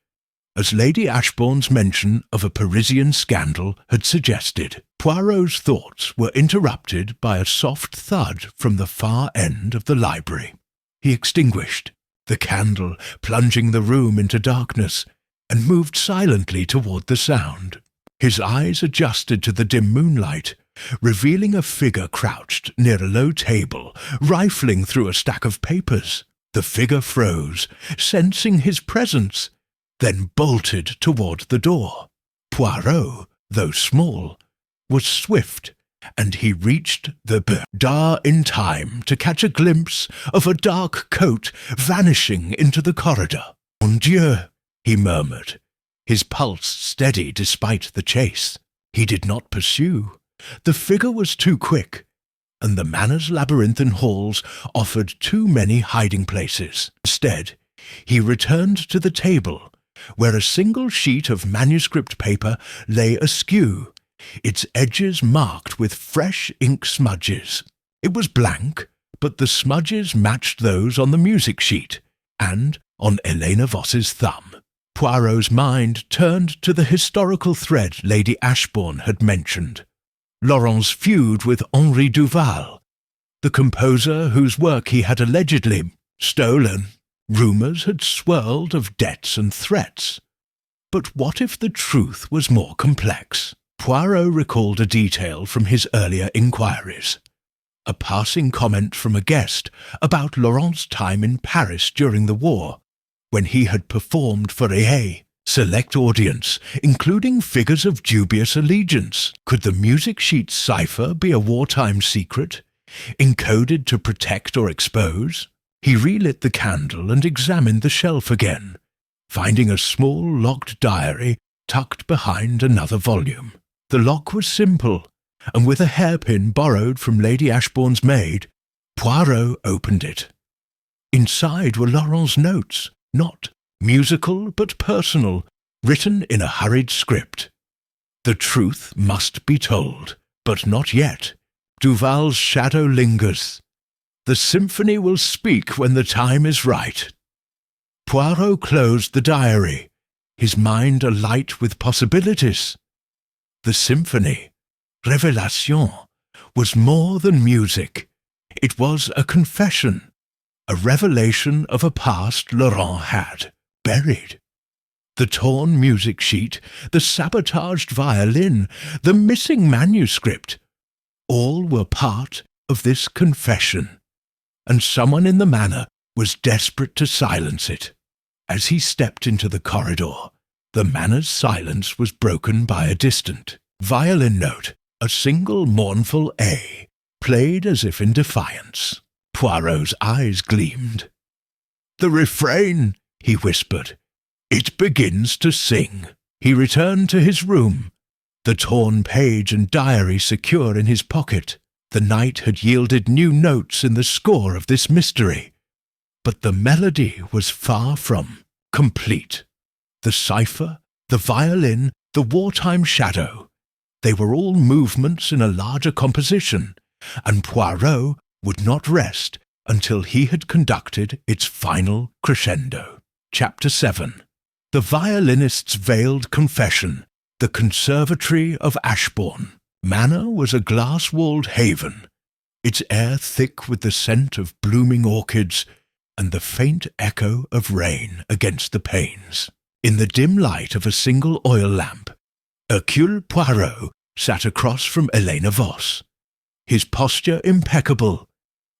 as Lady Ashbourne's mention of a Parisian scandal had suggested. Poirot's thoughts were interrupted by a soft thud from the far end of the library. He extinguished the candle, plunging the room into darkness, and moved silently toward the sound. His eyes adjusted to the dim moonlight, revealing a figure crouched near a low table, rifling through a stack of papers. The figure froze, sensing his presence, then bolted toward the door. Poirot, though small, was swift, and he reached the door in time to catch a glimpse of a dark coat vanishing into the corridor. Mon Dieu, he murmured, his pulse steady despite the chase. He did not pursue. The figure was too quick, and the manor's labyrinthine halls offered too many hiding places. Instead, he returned to the table, where a single sheet of manuscript paper lay askew, its edges marked with fresh ink smudges. It was blank, but the smudges matched those on the music sheet and on Helena Voss's thumb. Poirot's mind turned to the historical thread Lady Ashbourne had mentioned. Laurent's feud with Henri Duval, the composer whose work he had allegedly stolen. Rumours had swirled of debts and threats. But what if the truth was more complex? Poirot recalled a detail from his earlier inquiries. A passing comment from a guest about Laurent's time in Paris during the war, when he had performed for a select audience, including figures of dubious allegiance. Could the music sheet cipher be a wartime secret, encoded to protect or expose? He relit the candle and examined the shelf again, finding a small locked diary tucked behind another volume. The lock was simple, and with a hairpin borrowed from Lady Ashbourne's maid, Poirot opened it. Inside were Laurent's notes, not musical but personal, written in a hurried script. The truth must be told, but not yet. Duval's shadow lingers. The symphony will speak when the time is right. Poirot closed the diary, his mind alight with possibilities. The symphony, Révélation, was more than music. It was a confession, a revelation of a past Laurent had buried. The torn music sheet, the sabotaged violin, the missing manuscript, all were part of this confession, and someone in the manor was desperate to silence it. As he stepped into the corridor, the manor's silence was broken by a distant violin note, a single mournful A, played as if in defiance. Poirot's eyes gleamed. "The refrain," he whispered. "It begins to sing." He returned to his room, the torn page and diary secure in his pocket. The night had yielded new notes in the score of this mystery, but the melody was far from complete. The cipher, the violin, the wartime shadow, they were all movements in a larger composition, and Poirot would not rest until he had conducted its final crescendo. Chapter 7. The violinist's veiled confession, the conservatory of Ashbourne. Manor was a glass-walled haven, its air thick with the scent of blooming orchids and the faint echo of rain against the panes. In the dim light of a single oil lamp, Hercule Poirot sat across from Helena Voss, his posture impeccable,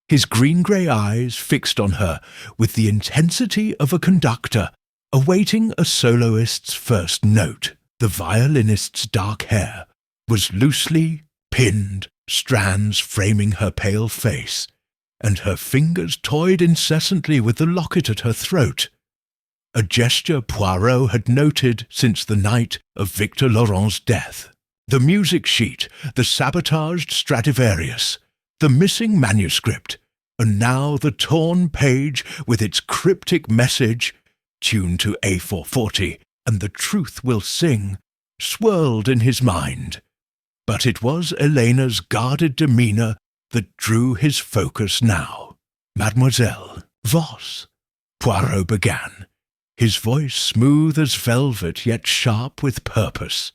his green-grey eyes fixed on her with the intensity of a conductor awaiting a soloist's first note. The violinist's dark hair was loosely pinned, strands framing her pale face, and her fingers toyed incessantly with the locket at her throat, a gesture Poirot had noted since the night of Victor Laurent's death. The music sheet, the sabotaged Stradivarius, the missing manuscript, and now the torn page with its cryptic message, tuned to A440, and the truth will sing, swirled in his mind. But it was Helena's guarded demeanour that drew his focus now. Mademoiselle Voss, Poirot began, his voice smooth as velvet yet sharp with purpose.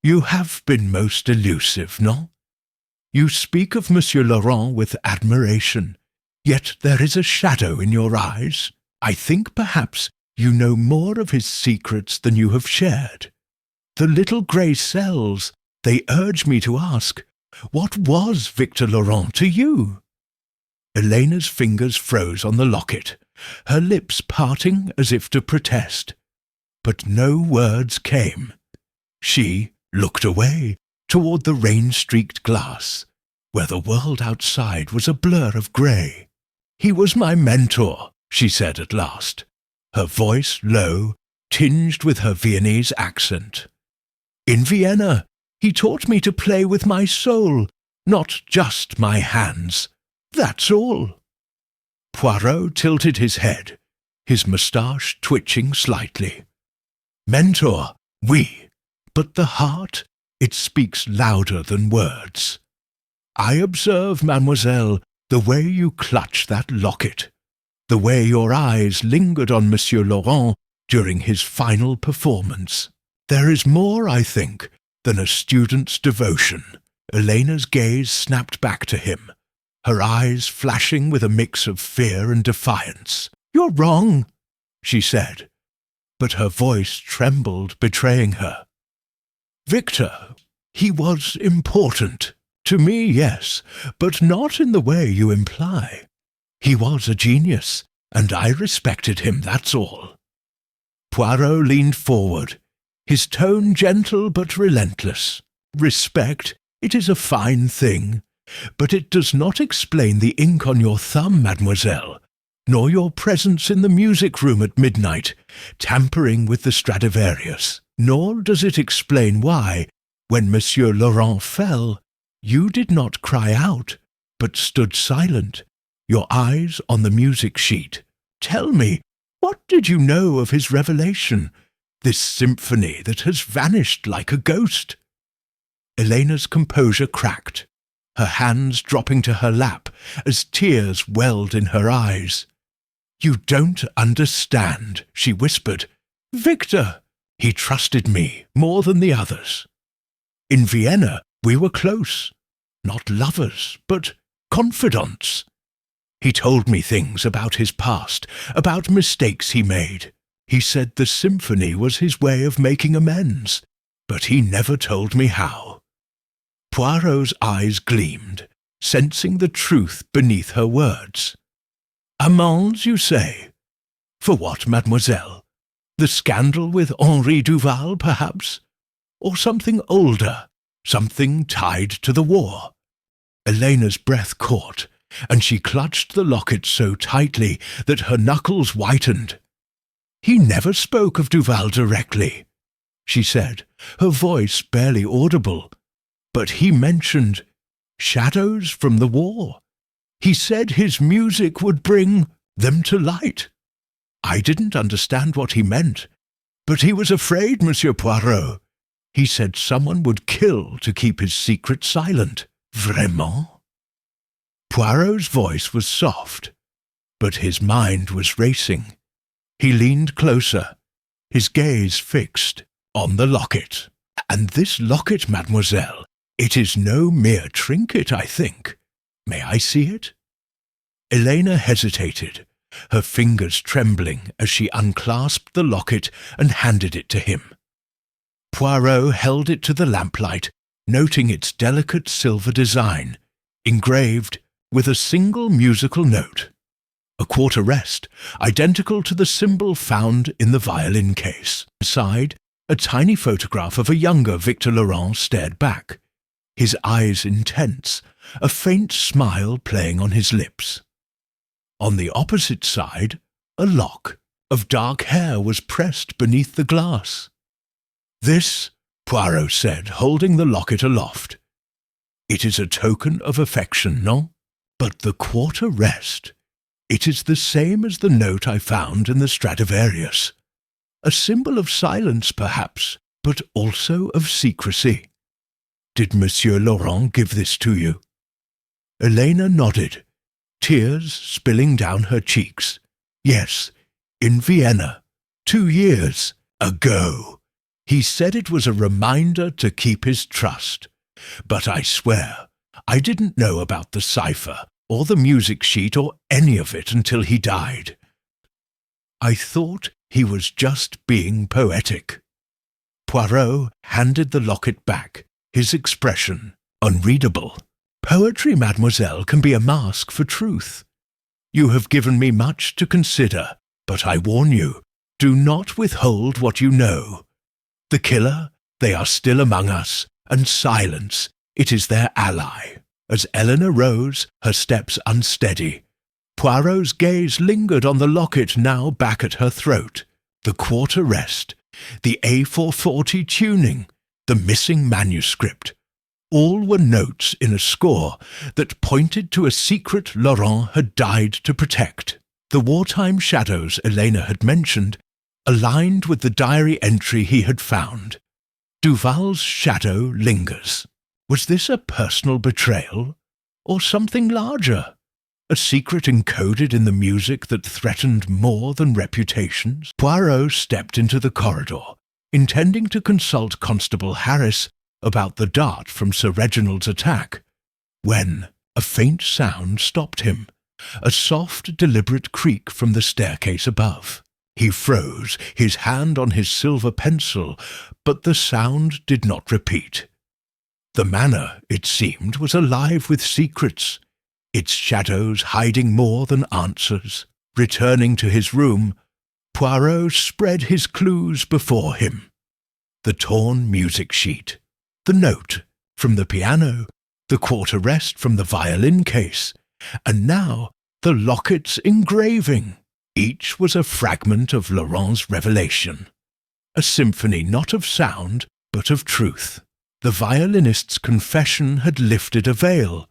"You have been most elusive, no? You speak of Monsieur Laurent with admiration, yet there is a shadow in your eyes. I think perhaps you know more of his secrets than you have shared. The little grey cells, they urge me to ask, what was Victor Laurent to you?" Elena's fingers froze on the locket, her lips parting as if to protest. But no words came. She looked away, toward the rain-streaked glass, where the world outside was a blur of grey. "He was my mentor," she said at last, her voice low, tinged with her Viennese accent. "In Vienna, he taught me to play with my soul, not just my hands. That's all." Poirot tilted his head, his moustache twitching slightly. "Mentor, oui, but the heart, it speaks louder than words. I observe, mademoiselle, the way you clutch that locket, the way your eyes lingered on Monsieur Laurent during his final performance. There is more, I think, than a student's devotion." Elena's gaze snapped back to him, her eyes flashing with a mix of fear and defiance. "You're wrong," she said, but her voice trembled, betraying her. "Victor, he was important. To me, yes, but not in the way you imply. He was a genius, and I respected him, that's all." Poirot leaned forward, his tone gentle but relentless. "Respect, it is a fine thing, but it does not explain the ink on your thumb, mademoiselle, nor your presence in the music room at midnight, tampering with the Stradivarius. Nor does it explain why, when Monsieur Laurent fell, you did not cry out, but stood silent, your eyes on the music sheet. Tell me, what did you know of his revelation, this symphony that has vanished like a ghost?" Elena's composure cracked, her hands dropping to her lap as tears welled in her eyes. "You don't understand," she whispered. "Victor, he trusted me more than the others. In Vienna we were close, not lovers, but confidants. He told me things about his past, about mistakes he made. He said the symphony was his way of making amends, but he never told me how." Poirot's eyes gleamed, sensing the truth beneath her words. "Amends, you say? For what, mademoiselle? The scandal with Henri Duval, perhaps? Or something older, something tied to the war?" Elena's breath caught, and she clutched the locket so tightly that her knuckles whitened. "He never spoke of Duval directly," she said, her voice barely audible. "But he mentioned shadows from the war. He said his music would bring them to light. I didn't understand what he meant, but he was afraid, Monsieur Poirot. He said someone would kill to keep his secret silent. Vraiment?" Poirot's voice was soft, but his mind was racing. He leaned closer, his gaze fixed on the locket. "And this locket, mademoiselle, it is no mere trinket, I think. May I see it?" Elena hesitated, her fingers trembling as she unclasped the locket and handed it to him. Poirot held it to the lamplight, noting its delicate silver design, engraved with a single musical note, a quarter rest, identical to the symbol found in the violin case. Inside, a tiny photograph of a younger Victor Laurent stared back, his eyes intense, a faint smile playing on his lips. On the opposite side, a lock of dark hair was pressed beneath the glass. "This," Poirot said, holding the locket aloft. "It is a token of affection, no? But the quarter rest, it is the same as the note I found in the Stradivarius. A symbol of silence, perhaps, but also of secrecy. Did Monsieur Laurent give this to you?" Elena nodded, tears spilling down her cheeks. "Yes, in Vienna, 2 years ago. He said it was a reminder to keep his trust, but I swear I didn't know about the cipher or the music sheet or any of it until he died. I thought he was just being poetic." Poirot handed the locket back, his expression unreadable. "Poetry, mademoiselle, can be a mask for truth. You have given me much to consider, but I warn you, do not withhold what you know. The killer, they are still among us, and silence, it is their ally." As Eleanor rose, her steps unsteady, Poirot's gaze lingered on the locket now back at her throat, the quarter rest, the A440 tuning, the missing manuscript. All were notes in a score that pointed to a secret Laurent had died to protect. The wartime shadows Elena had mentioned aligned with the diary entry he had found. Duval's shadow lingers. Was this a personal betrayal, or something larger? A secret encoded in the music that threatened more than reputations? Poirot stepped into the corridor, intending to consult Constable Harris about the dart from Sir Reginald's attack, when a faint sound stopped him, a soft, deliberate creak from the staircase above. He froze, his hand on his silver pencil, but the sound did not repeat. The manor, it seemed, was alive with secrets, its shadows hiding more than answers. Returning to his room, Poirot spread his clues before him. The torn music sheet, the note from the piano, the quarter rest from the violin case, and now the locket's engraving. Each was a fragment of Laurent's revelation, a symphony not of sound, but of truth. The violinist's confession had lifted a veil,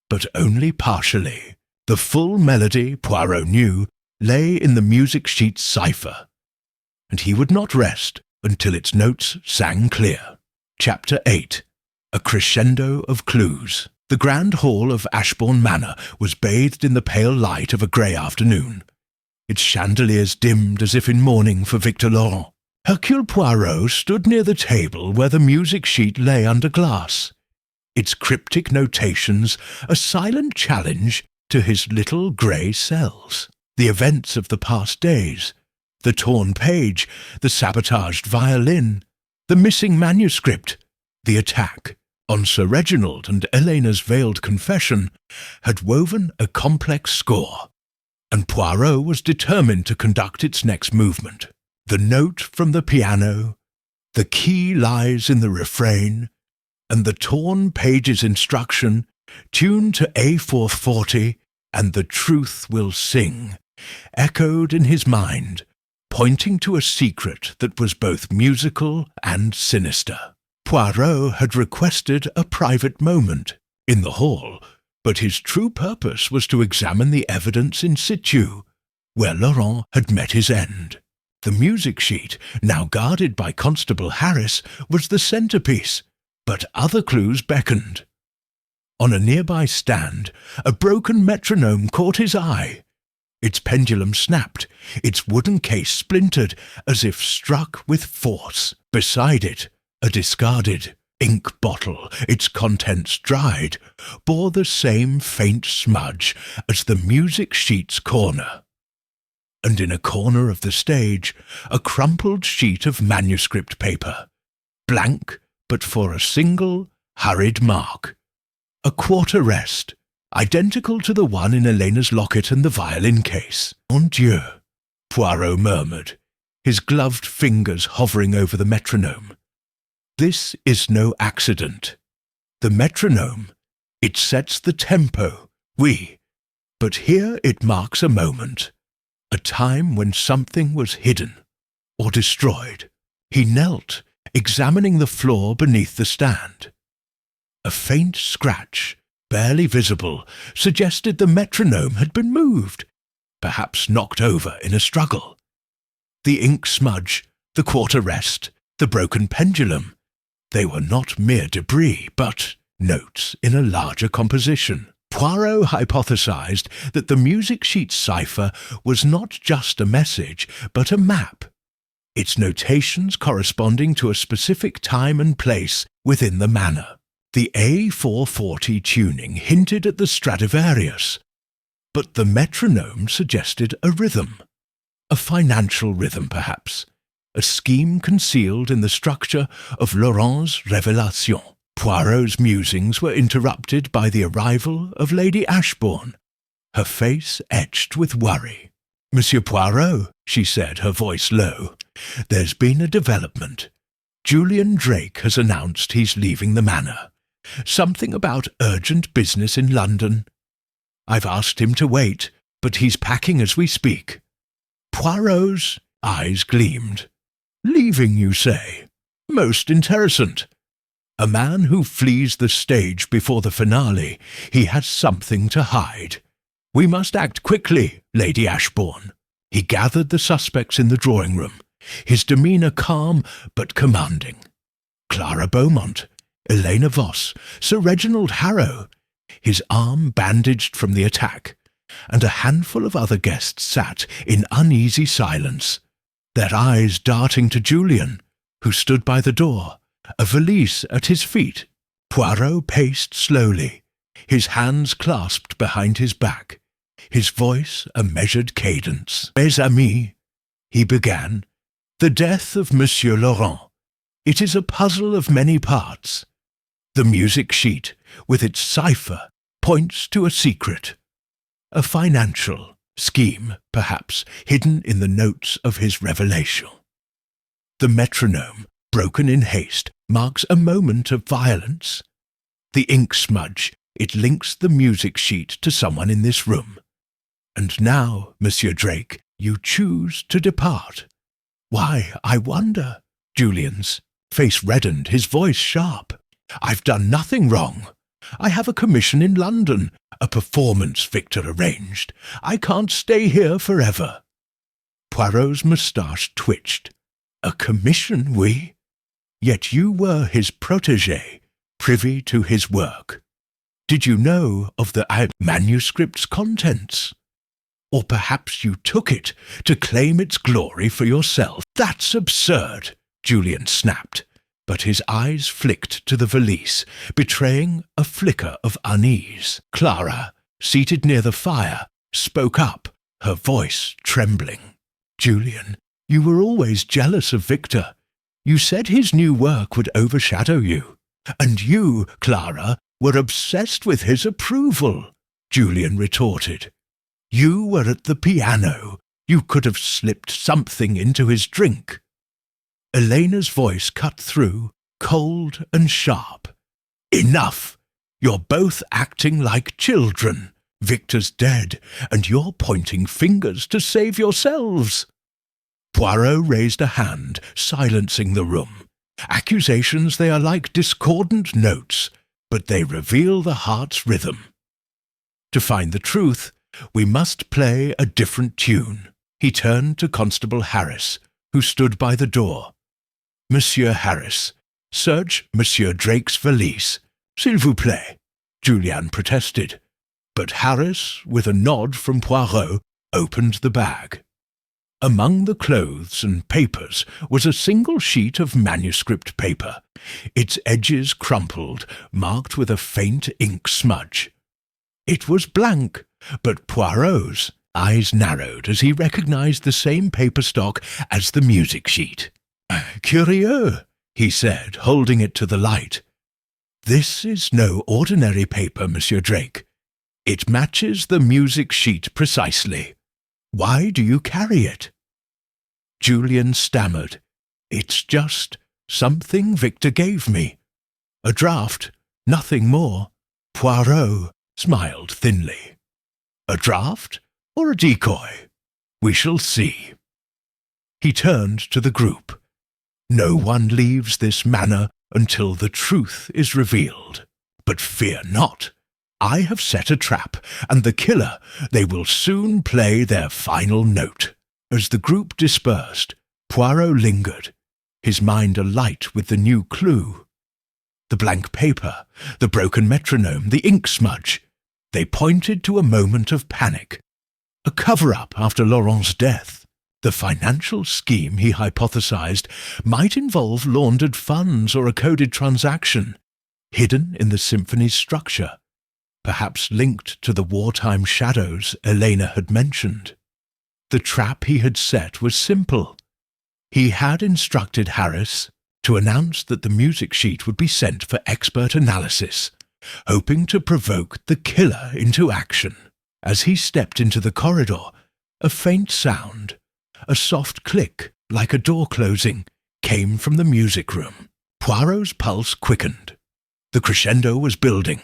but only partially. The full melody, Poirot knew, lay in the music sheet's cipher, and he would not rest until its notes sang clear. Chapter 8. A crescendo of clues. The grand hall of Ashbourne Manor was bathed in the pale light of a grey afternoon, its chandeliers dimmed as if in mourning for Victor Laurent. Hercule Poirot stood near the table where the music sheet lay under glass, its cryptic notations a silent challenge to his little grey cells. The events of the past days, the torn page, the sabotaged violin, the missing manuscript, the attack on Sir Reginald and Elena's veiled confession had woven a complex score, and Poirot was determined to conduct its next movement. The note from the piano, the key lies in the refrain, and the torn page's instruction, tuned to A440, and the truth will sing, echoed in his mind, pointing to a secret that was both musical and sinister. Poirot had requested a private moment in the hall, but his true purpose was to examine the evidence in situ, where Laurent had met his end. The music sheet, now guarded by Constable Harris, was the centrepiece, but other clues beckoned. On a nearby stand, a broken metronome caught his eye. Its pendulum snapped, its wooden case splintered, as if struck with force. Beside it, a discarded ink bottle, its contents dried, bore the same faint smudge as the music sheet's corner. And in a corner of the stage, a crumpled sheet of manuscript paper, blank but for a single, hurried mark. A quarter rest, identical to the one in Elena's locket and the violin case. Mon Dieu, Poirot murmured, his gloved fingers hovering over the metronome. This is no accident. The metronome, it sets the tempo, oui, but here it marks a moment, a time when something was hidden or destroyed. He knelt, examining the floor beneath the stand. A faint scratch, barely visible, suggested the metronome had been moved, perhaps knocked over in a struggle. The ink smudge, the quarter rest, the broken pendulum, they were not mere debris, but notes in a larger composition. Poirot hypothesized that the music sheet cipher was not just a message, but a map, its notations corresponding to a specific time and place within the manor. The A440 tuning hinted at the Stradivarius, but the metronome suggested a rhythm. A financial rhythm, perhaps. A scheme concealed in the structure of Laurent's révélation. Poirot's musings were interrupted by the arrival of Lady Ashbourne, her face etched with worry. "Monsieur Poirot," she said, her voice low, "there's been a development. Julian Drake has announced he's leaving the manor. Something about urgent business in London. I've asked him to wait, but he's packing as we speak." Poirot's eyes gleamed. "Leaving, you say? Most interessant. A man who flees the stage before the finale, he has something to hide. We must act quickly, Lady Ashbourne." He gathered the suspects in the drawing-room, his demeanour calm but commanding. Clara Beaumont, Elena Voss, Sir Reginald Harrow, his arm bandaged from the attack, and a handful of other guests sat in uneasy silence, their eyes darting to Julian, who stood by the door, a valise at his feet. Poirot paced slowly, his hands clasped behind his back, his voice a measured cadence. "Mes amis," he began, "the death of Monsieur Laurent. It is a puzzle of many parts. The music sheet, with its cipher, points to a secret. A financial scheme, perhaps, hidden in the notes of his revelation. The metronome, broken in haste, marks a moment of violence. The ink smudge, it links the music sheet to someone in this room. And now, Monsieur Drake, you choose to depart. Why, I wonder." Julian's face reddened, his voice sharp. "I've done nothing wrong. I have a commission in London, a performance Victor arranged. I can't stay here forever." Poirot's moustache twitched. "A commission, oui? Yet you were his protégé, privy to his work. Did you know of the manuscript's contents? Or perhaps you took it to claim its glory for yourself?" "That's absurd," Julian snapped, but his eyes flicked to the valise, betraying a flicker of unease. Clara, seated near the fire, spoke up, her voice trembling. "Julian, you were always jealous of Victor. You said his new work would overshadow you. And you, Clara, were obsessed with his approval," Julian retorted. "You were at the piano. You could have slipped something into his drink." Elena's voice cut through, cold and sharp. "Enough! You're both acting like children. Victor's dead, and you're pointing fingers to save yourselves." Poirot raised a hand, silencing the room. "Accusations, they are like discordant notes, but they reveal the heart's rhythm. To find the truth, we must play a different tune." He turned to Constable Harris, who stood by the door. "Monsieur Harris, search Monsieur Drake's valise, s'il vous plaît," Julian protested, but Harris, with a nod from Poirot, opened the bag. Among the clothes and papers was a single sheet of manuscript paper, its edges crumpled, marked with a faint ink smudge. It was blank, but Poirot's eyes narrowed as he recognized the same paper stock as the music sheet. "Curieux," he said, holding it to the light. "This is no ordinary paper, Monsieur Drake. It matches the music sheet precisely. Why do you carry it?" Julian stammered. "It's just something Victor gave me. A draft, nothing more." Poirot smiled thinly. "A draft or a decoy? We shall see." He turned to the group. "No one leaves this manor until the truth is revealed. But fear not. I have set a trap, and the killer, they will soon play their final note." As the group dispersed, Poirot lingered, his mind alight with the new clue. The blank paper, the broken metronome, the ink smudge. They pointed to a moment of panic, a cover-up after Laurent's death. The financial scheme he hypothesized might involve laundered funds or a coded transaction, hidden in the symphony's structure, perhaps linked to the wartime shadows Elena had mentioned. The trap he had set was simple. He had instructed Harris to announce that the music sheet would be sent for expert analysis, hoping to provoke the killer into action. As he stepped into the corridor, a faint sound, a soft click like a door closing, came from the music room. Poirot's pulse quickened. The crescendo was building,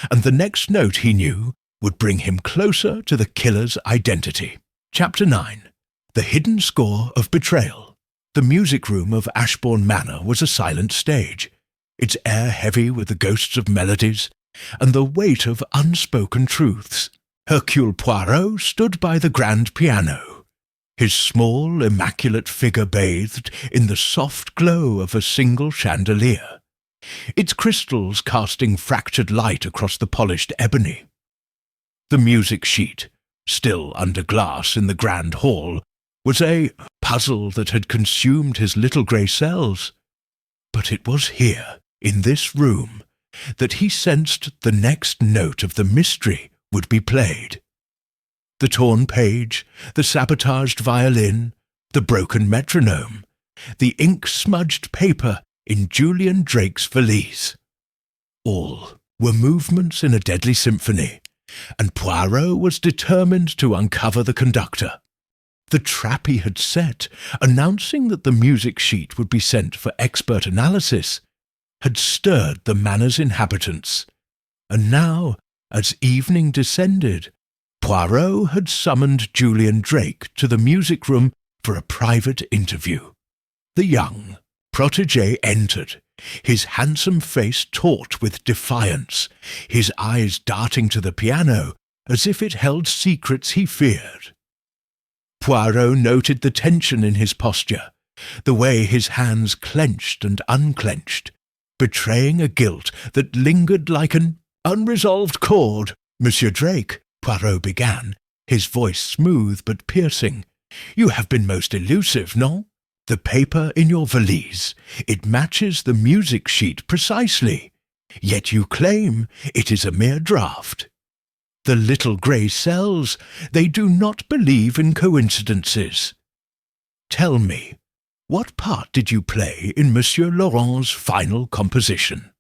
and the next note he knew would bring him closer to the killer's identity. Chapter 9. The Hidden Score of Betrayal. The music room of Ashbourne Manor was a silent stage, its air heavy with the ghosts of melodies and the weight of unspoken truths. Hercule Poirot stood by the grand piano, his small, immaculate figure bathed in the soft glow of a single chandelier, its crystals casting fractured light across the polished ebony. The music sheet, still under glass in the grand hall, was a puzzle that had consumed his little grey cells. But it was here, in this room, that he sensed the next note of the mystery would be played. The torn page, the sabotaged violin, the broken metronome, the ink-smudged paper in Julian Drake's valise. All were movements in a deadly symphony, and Poirot was determined to uncover the conductor. The trap he had set, announcing that the music sheet would be sent for expert analysis, had stirred the manor's inhabitants, and now, as evening descended, Poirot had summoned Julian Drake to the music room for a private interview. The young protégé entered, his handsome face taut with defiance, his eyes darting to the piano as if it held secrets he feared. Poirot noted the tension in his posture, the way his hands clenched and unclenched, betraying a guilt that lingered like an unresolved chord. "Monsieur Drake," Poirot began, his voice smooth but piercing, "you have been most elusive, non? The paper in your valise, it matches the music sheet precisely, yet you claim it is a mere draft. The little grey cells, they do not believe in coincidences. Tell me, what part did you play in Monsieur Laurent's final composition?"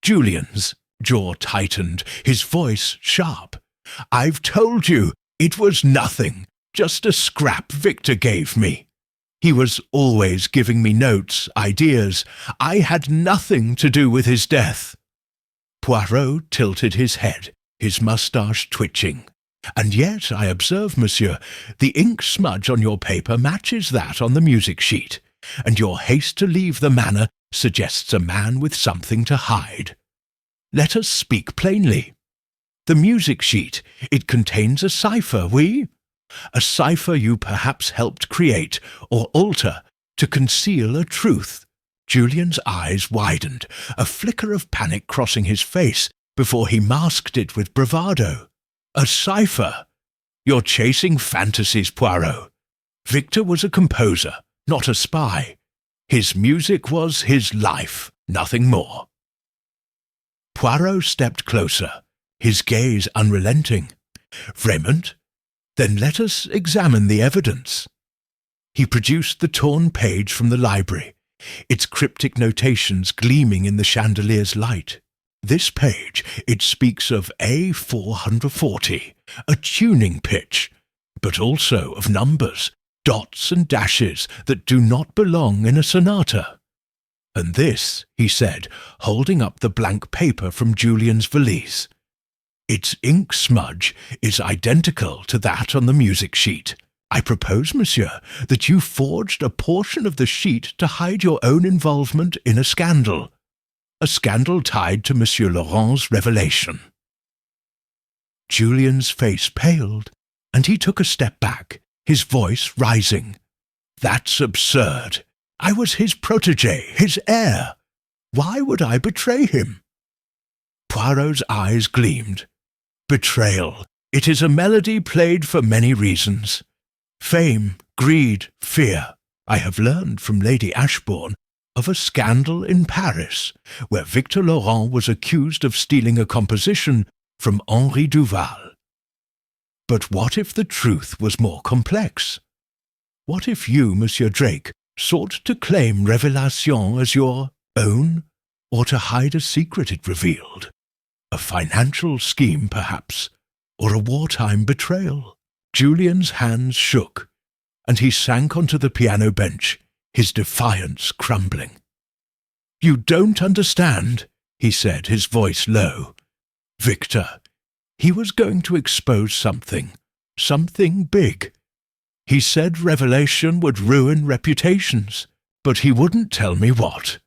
Julian's jaw tightened, his voice sharp. "I've told you, it was nothing, just a scrap Victor gave me. He was always giving me notes, ideas. I had nothing to do with his death." Poirot tilted his head, his moustache twitching. "And yet, I observe, monsieur, the ink smudge on your paper matches that on the music sheet, and your haste to leave the manor suggests a man with something to hide. Let us speak plainly. The music sheet, it contains a cipher, oui? A cipher you perhaps helped create or alter to conceal a truth." Julian's eyes widened, a flicker of panic crossing his face before he masked it with bravado. "A cipher? You're chasing fantasies, Poirot. Victor was a composer, not a spy. His music was his life, nothing more." Poirot stepped closer, his gaze unrelenting. "Vraiment? Then let us examine the evidence." He produced the torn page from the library, its cryptic notations gleaming in the chandelier's light. This page, it speaks of A440, a tuning pitch, but also of numbers, dots and dashes that do not belong in a sonata. "And this," he said, holding up the blank paper from Julian's valise, "its ink smudge is identical to that on the music sheet. I propose, monsieur, that you forged a portion of the sheet to hide your own involvement in a scandal tied to Monsieur Laurent's revelation." Julian's face paled, and he took a step back, his voice rising. "That's absurd. I was his protégé, his heir. Why would I betray him?" Poirot's eyes gleamed. Betrayal. It is a melody played for many reasons. Fame, greed, fear. I have learned from Lady Ashbourne of a scandal in Paris, where Victor Laurent was accused of stealing a composition from Henri Duval. But what if the truth was more complex? What if you, Monsieur Drake, sought to claim Révélation as your own, or to hide a secret it revealed? A financial scheme, perhaps, or a wartime betrayal? Julian's hands shook, and he sank onto the piano bench, his defiance crumbling. "You don't understand," he said, his voice low. Victor. He was going to expose something big. He said revelation would ruin reputations, but he wouldn't tell me what.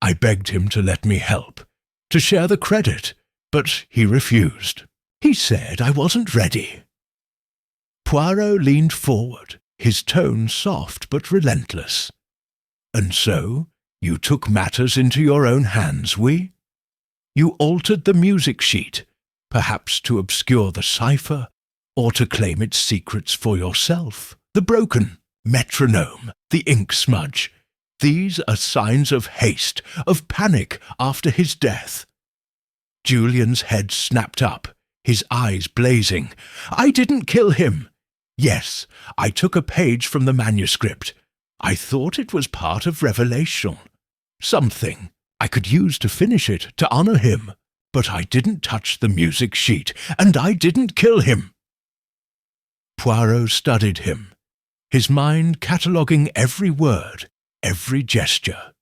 I begged him to let me help, to share the credit, but he refused. He said I wasn't ready. Poirot leaned forward, his tone soft but relentless. "And so, you took matters into your own hands, oui? You altered the music sheet, perhaps to obscure the cipher, or to claim its secrets for yourself. The broken metronome, the ink smudge. These are signs of haste, of panic after his death." Julian's head snapped up, his eyes blazing. "I didn't kill him. Yes, I took a page from the manuscript. I thought it was part of Révélation. Something I could use to finish it, to honor him. But I didn't touch the music sheet, and I didn't kill him." Poirot studied him, his mind cataloguing every word, every gesture.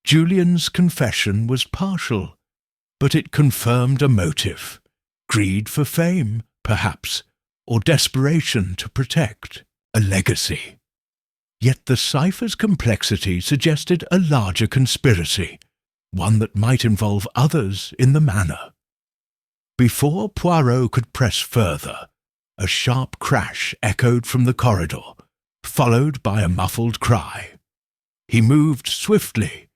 Julian's confession was partial, but it confirmed a motive. Greed for fame, perhaps, or desperation to protect a legacy. Yet the cipher's complexity suggested a larger conspiracy, one that might involve others in the manner. Before Poirot could press further, a sharp crash echoed from the corridor, followed by a muffled cry. He moved swiftly,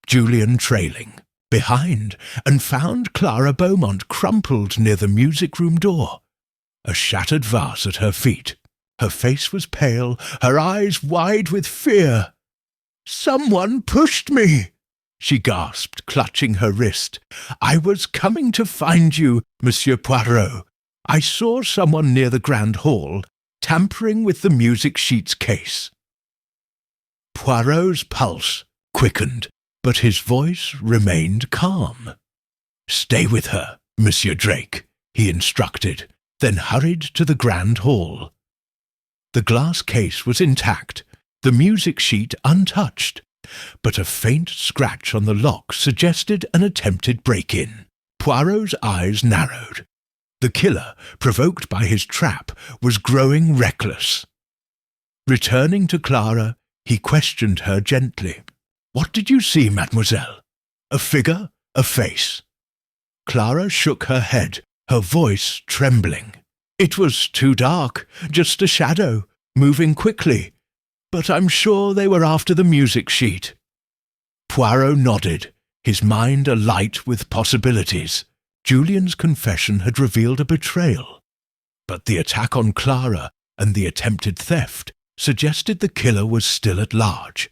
Julian trailing, behind, and found Clara Beaumont crumpled near the music-room door, a shattered vase at her feet. Her face was pale, her eyes wide with fear. "Someone pushed me," she gasped, clutching her wrist. "I was coming to find you, Monsieur Poirot. I saw someone near the Grand Hall, tampering with the music sheet's case." Poirot's pulse quickened, but his voice remained calm. "Stay with her, Monsieur Drake," he instructed, then hurried to the Grand Hall. The glass case was intact, the music sheet untouched, but a faint scratch on the lock suggested an attempted break-in. Poirot's eyes narrowed. The killer, provoked by his trap, was growing reckless. Returning to Clara, he questioned her gently. "What did you see, mademoiselle? A figure? A face?" Clara shook her head, her voice trembling. "It was too dark, just a shadow, moving quickly. But I'm sure they were after the music sheet." Poirot nodded, his mind alight with possibilities. Julian's confession had revealed a betrayal, but the attack on Clara and the attempted theft suggested the killer was still at large,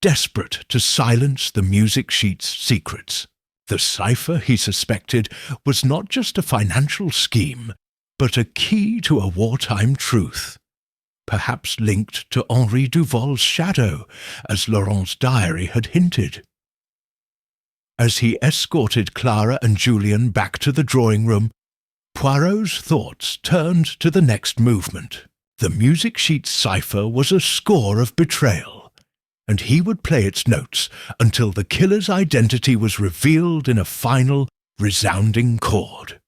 desperate to silence the music sheet's secrets. The cipher, he suspected, was not just a financial scheme, but a key to a wartime truth, perhaps linked to Henri Duval's shadow, as Laurent's diary had hinted. As he escorted Clara and Julian back to the drawing-room, Poirot's thoughts turned to the next movement. The music sheet's cipher was a score of betrayal, and he would play its notes until the killer's identity was revealed in a final, resounding chord.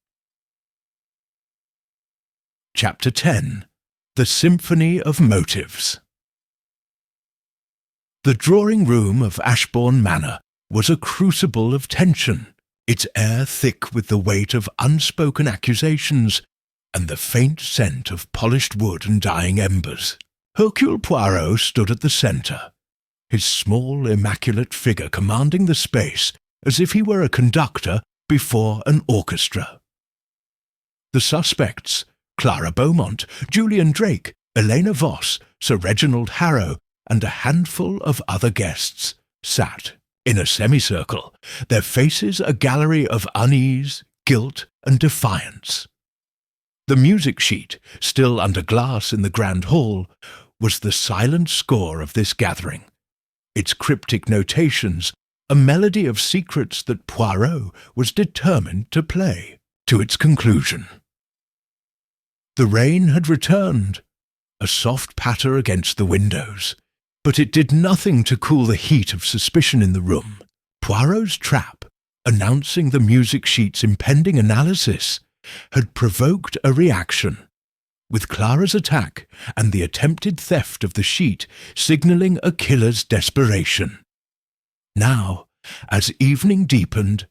Chapter 10. The Symphony of Motives. The drawing-room of Ashbourne Manor was a crucible of tension, its air thick with the weight of unspoken accusations and the faint scent of polished wood and dying embers. Hercule Poirot stood at the centre, his small, immaculate figure commanding the space as if he were a conductor before an orchestra. The suspects, Clara Beaumont, Julian Drake, Elena Voss, Sir Reginald Harrow, and a handful of other guests, sat in a semicircle, their faces a gallery of unease, guilt, and defiance. The music sheet, still under glass in the Grand Hall, was the silent score of this gathering, its cryptic notations a melody of secrets that Poirot was determined to play to its conclusion. The rain had returned, a soft patter against the windows, but it did nothing to cool the heat of suspicion in the room. Poirot's trap, announcing the music sheet's impending analysis, had provoked a reaction, with Clara's attack and the attempted theft of the sheet signalling a killer's desperation. Now, as evening deepened,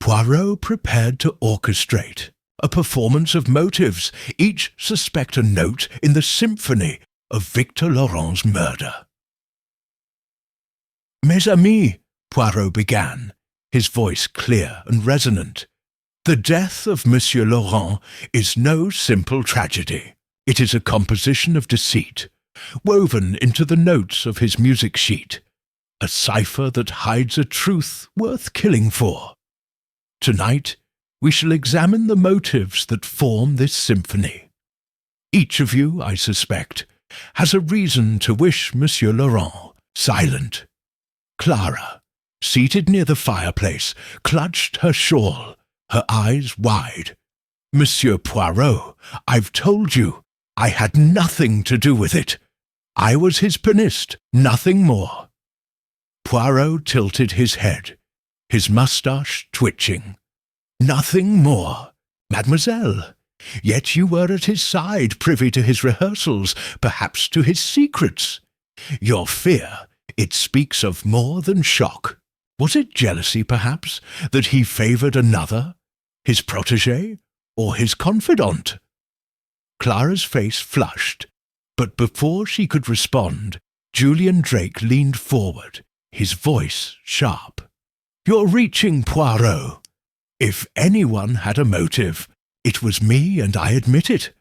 Poirot prepared to orchestrate a performance of motives, each suspect a note in the symphony of Victor Laurent's murder. "Mes amis," Poirot began, his voice clear and resonant, "the death of Monsieur Laurent is no simple tragedy. It is a composition of deceit, woven into the notes of his music sheet, a cipher that hides a truth worth killing for. Tonight, we shall examine the motives that form this symphony. Each of you, I suspect, has a reason to wish Monsieur Laurent silent." Clara, seated near the fireplace, clutched her shawl, her eyes wide. "Monsieur Poirot, I've told you, I had nothing to do with it. I was his pianist, nothing more." Poirot tilted his head, his moustache twitching. "Nothing more, mademoiselle. Yet you were at his side, privy to his rehearsals, perhaps to his secrets. Your fear, it speaks of more than shock. Was it jealousy, perhaps, that he favoured another, his protégé, or his confidant?" Clara's face flushed, but before she could respond, Julian Drake leaned forward, his voice sharp. "You're reaching, Poirot. If anyone had a motive, it was me, and I admit it.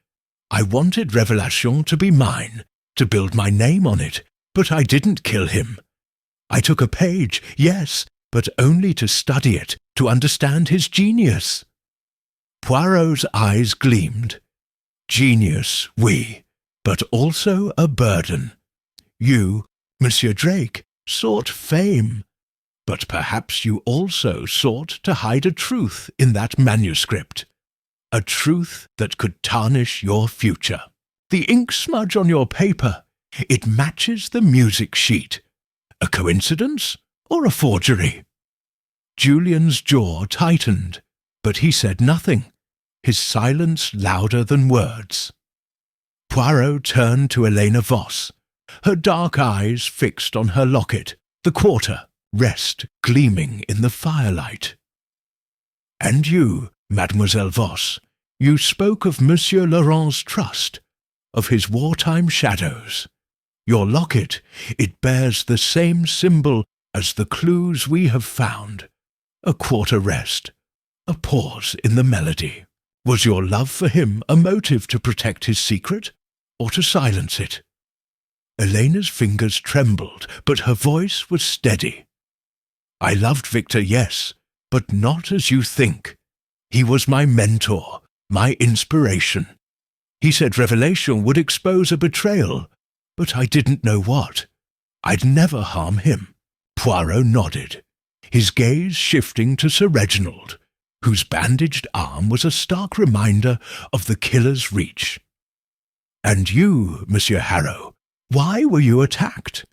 I wanted Révélation to be mine, to build my name on it, but I didn't kill him. I took a page, yes, but only to study it, to understand his genius." Poirot's eyes gleamed. "Genius, oui, but also a burden. You, Monsieur Drake, sought fame, but perhaps you also sought to hide a truth in that manuscript, a truth that could tarnish your future. The ink smudge on your paper, it matches the music sheet. A coincidence or a forgery?" Julian's jaw tightened, but he said nothing, his silence louder than words. Poirot turned to Elena Voss, her dark eyes fixed on her locket, the quarter rest gleaming in the firelight. "And you, Mademoiselle Voss, you spoke of Monsieur Laurent's trust, of his wartime shadows. Your locket, it bears the same symbol as the clues we have found, a quarter rest, a pause in the melody. Was your love for him a motive to protect his secret, or to silence it?" Elena's fingers trembled, but her voice was steady. "I loved Victor, yes, but not as you think. He was my mentor, my inspiration. He said Révélation would expose a betrayal, but I didn't know what. I'd never harm him." Poirot nodded, his gaze shifting to Sir Reginald, whose bandaged arm was a stark reminder of the killer's reach. "And you, Monsieur Harrow, why were you attacked?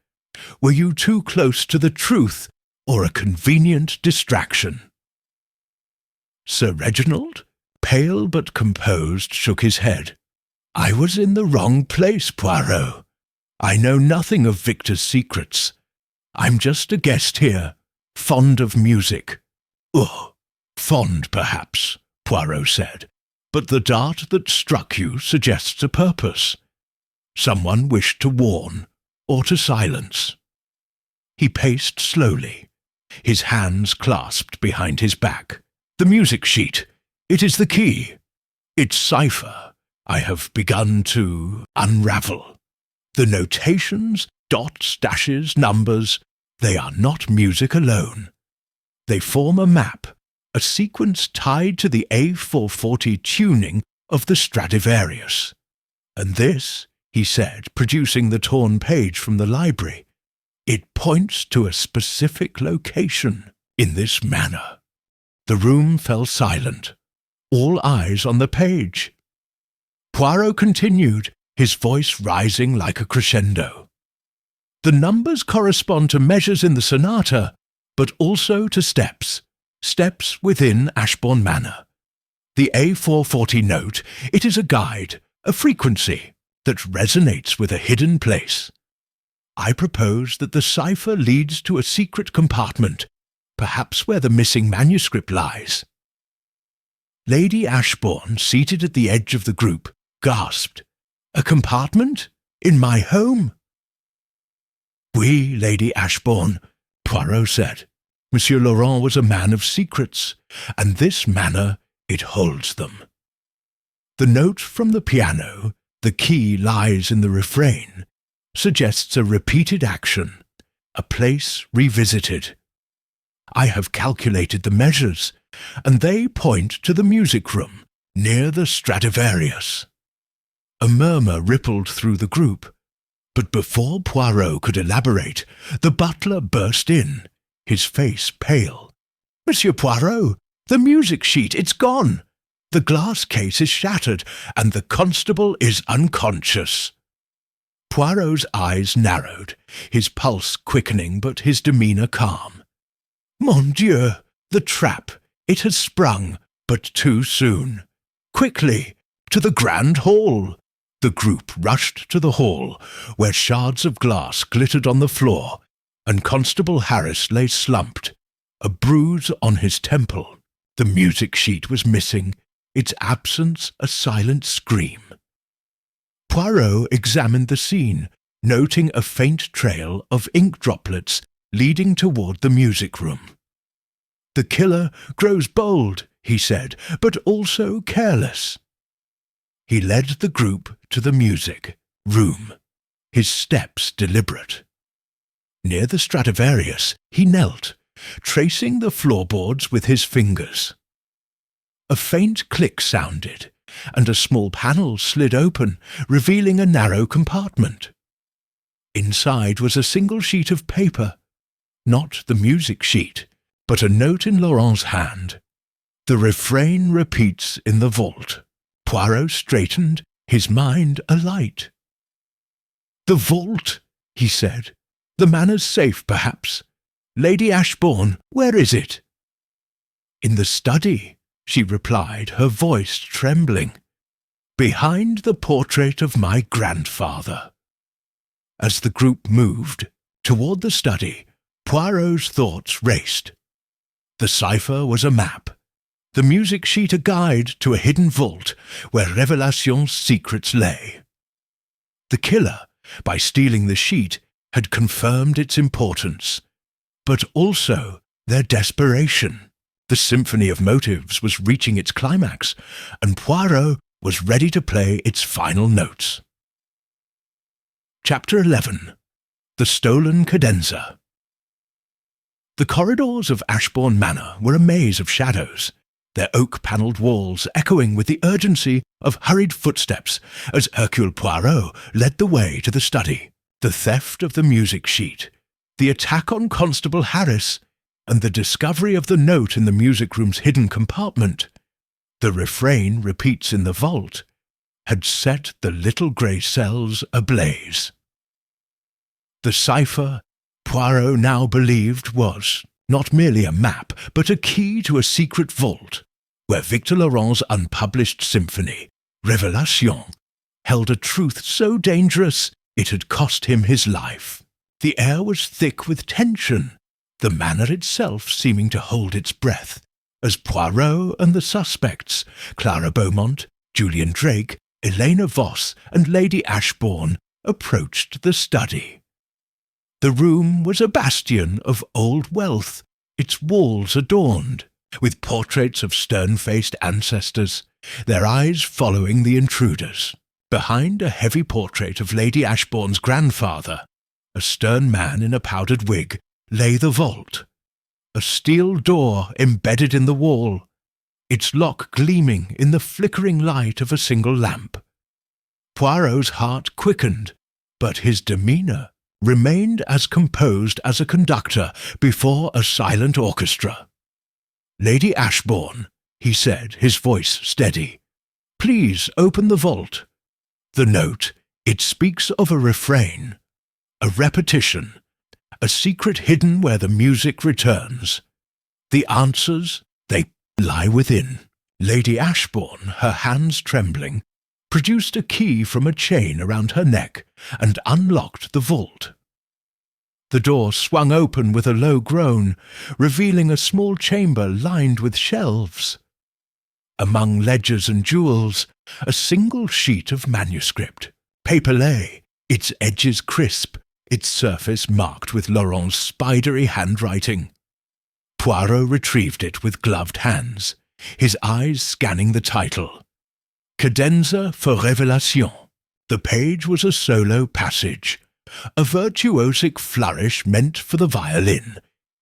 Were you too close to the truth, or a convenient distraction?" Sir Reginald, pale but composed, shook his head. "I was in the wrong place, Poirot. I know nothing of Victor's secrets. I'm just a guest here, fond of music." "Oh, fond, perhaps," Poirot said, "but the dart that struck you suggests a purpose. Someone wished to warn, or to silence." He paced slowly, his hands clasped behind his back. The music sheet. It is the key. Its cipher I have begun to unravel. The notations, dots, dashes, numbers, they are not music alone. They form a map, a sequence tied to the A440 tuning of the Stradivarius. And this, he said, producing the torn page from the library, it points to a specific location. In this manner, the room fell silent, all eyes on the page. Poirot continued, his voice rising like a crescendo. The numbers correspond to measures in the sonata, but also to steps within Ashbourne Manor. The A440 note, it is a guide, a frequency that resonates with a hidden place. I propose that the cipher leads to a secret compartment, perhaps where the missing manuscript lies. Lady Ashbourne, seated at the edge of the group, gasped, "A compartment? In my home?" "Oui, Lady Ashbourne," Poirot said. "Monsieur Laurent was a man of secrets, and this manor, it holds them. The note from the piano, the key lies in the refrain, suggests a repeated action, a place revisited. I have calculated the measures, and they point to the music room, near the Stradivarius." A murmur rippled through the group, but before Poirot could elaborate, the butler burst in, his face pale. "Monsieur Poirot, the music sheet, it's gone! The glass case is shattered, and the constable is unconscious." Poirot's eyes narrowed, his pulse quickening but his demeanour calm. "Mon Dieu, the trap! It has sprung, but too soon. Quickly, to the grand hall!" The group rushed to the hall, where shards of glass glittered on the floor, and Constable Harris lay slumped, a bruise on his temple. The music sheet was missing, its absence a silent scream. Poirot examined the scene, noting a faint trail of ink droplets leading toward the music room. "The killer grows bold," he said, "but also careless." He led the group to the music room, his steps deliberate. Near the Stradivarius, he knelt, tracing the floorboards with his fingers. A faint click sounded, and a small panel slid open, revealing a narrow compartment. Inside was a single sheet of paper, not the music sheet, but a note in Laurent's hand. "The refrain repeats in the vault." Poirot straightened, his mind alight. "The vault," he said. "The manor's safe, perhaps. Lady Ashbourne, where is it?" "In the study," she replied, her voice trembling. "Behind the portrait of my grandfather." As the group moved toward the study, Poirot's thoughts raced. The cipher was a map, the music sheet a guide to a hidden vault where Revelation's secrets lay. The killer, by stealing the sheet, had confirmed its importance, but also their desperation. The symphony of motives was reaching its climax, and Poirot was ready to play its final notes. Chapter 11. The Stolen Cadenza. The corridors of Ashbourne Manor were a maze of shadows, their oak-panelled walls echoing with the urgency of hurried footsteps as Hercule Poirot led the way to the study. The theft of the music sheet, the attack on Constable Harris, and the discovery of the note in the music room's hidden compartment, the refrain repeats in the vault, had set the little grey cells ablaze. The cipher, Poirot now believed, was not merely a map, but a key to a secret vault, where Victor Laurent's unpublished symphony, Révélation, held a truth so dangerous it had cost him his life. The air was thick with tension, the manor itself seeming to hold its breath, as Poirot and the suspects, Clara Beaumont, Julian Drake, Elena Voss, and Lady Ashbourne, approached the study. The room was a bastion of old wealth, its walls adorned, with portraits of stern-faced ancestors, their eyes following the intruders. Behind a heavy portrait of Lady Ashbourne's grandfather, a stern man in a powdered wig, lay the vault. A steel door embedded in the wall, its lock gleaming in the flickering light of a single lamp. Poirot's heart quickened, but his demeanour remained as composed as a conductor before a silent orchestra. "Lady Ashbourne," he said, his voice steady, "please open the vault. The note, it speaks of a refrain, a repetition, a secret hidden where the music returns. The answers, they lie within." Lady Ashbourne, her hands trembling, produced a key from a chain around her neck and unlocked the vault. The door swung open with a low groan, revealing a small chamber lined with shelves. Among ledgers and jewels, a single sheet of manuscript, paper lay, its edges crisp, its surface marked with Laurent's spidery handwriting. Poirot retrieved it with gloved hands, his eyes scanning the title. Cadenza for Révélation. The page was a solo passage, a virtuosic flourish meant for the violin,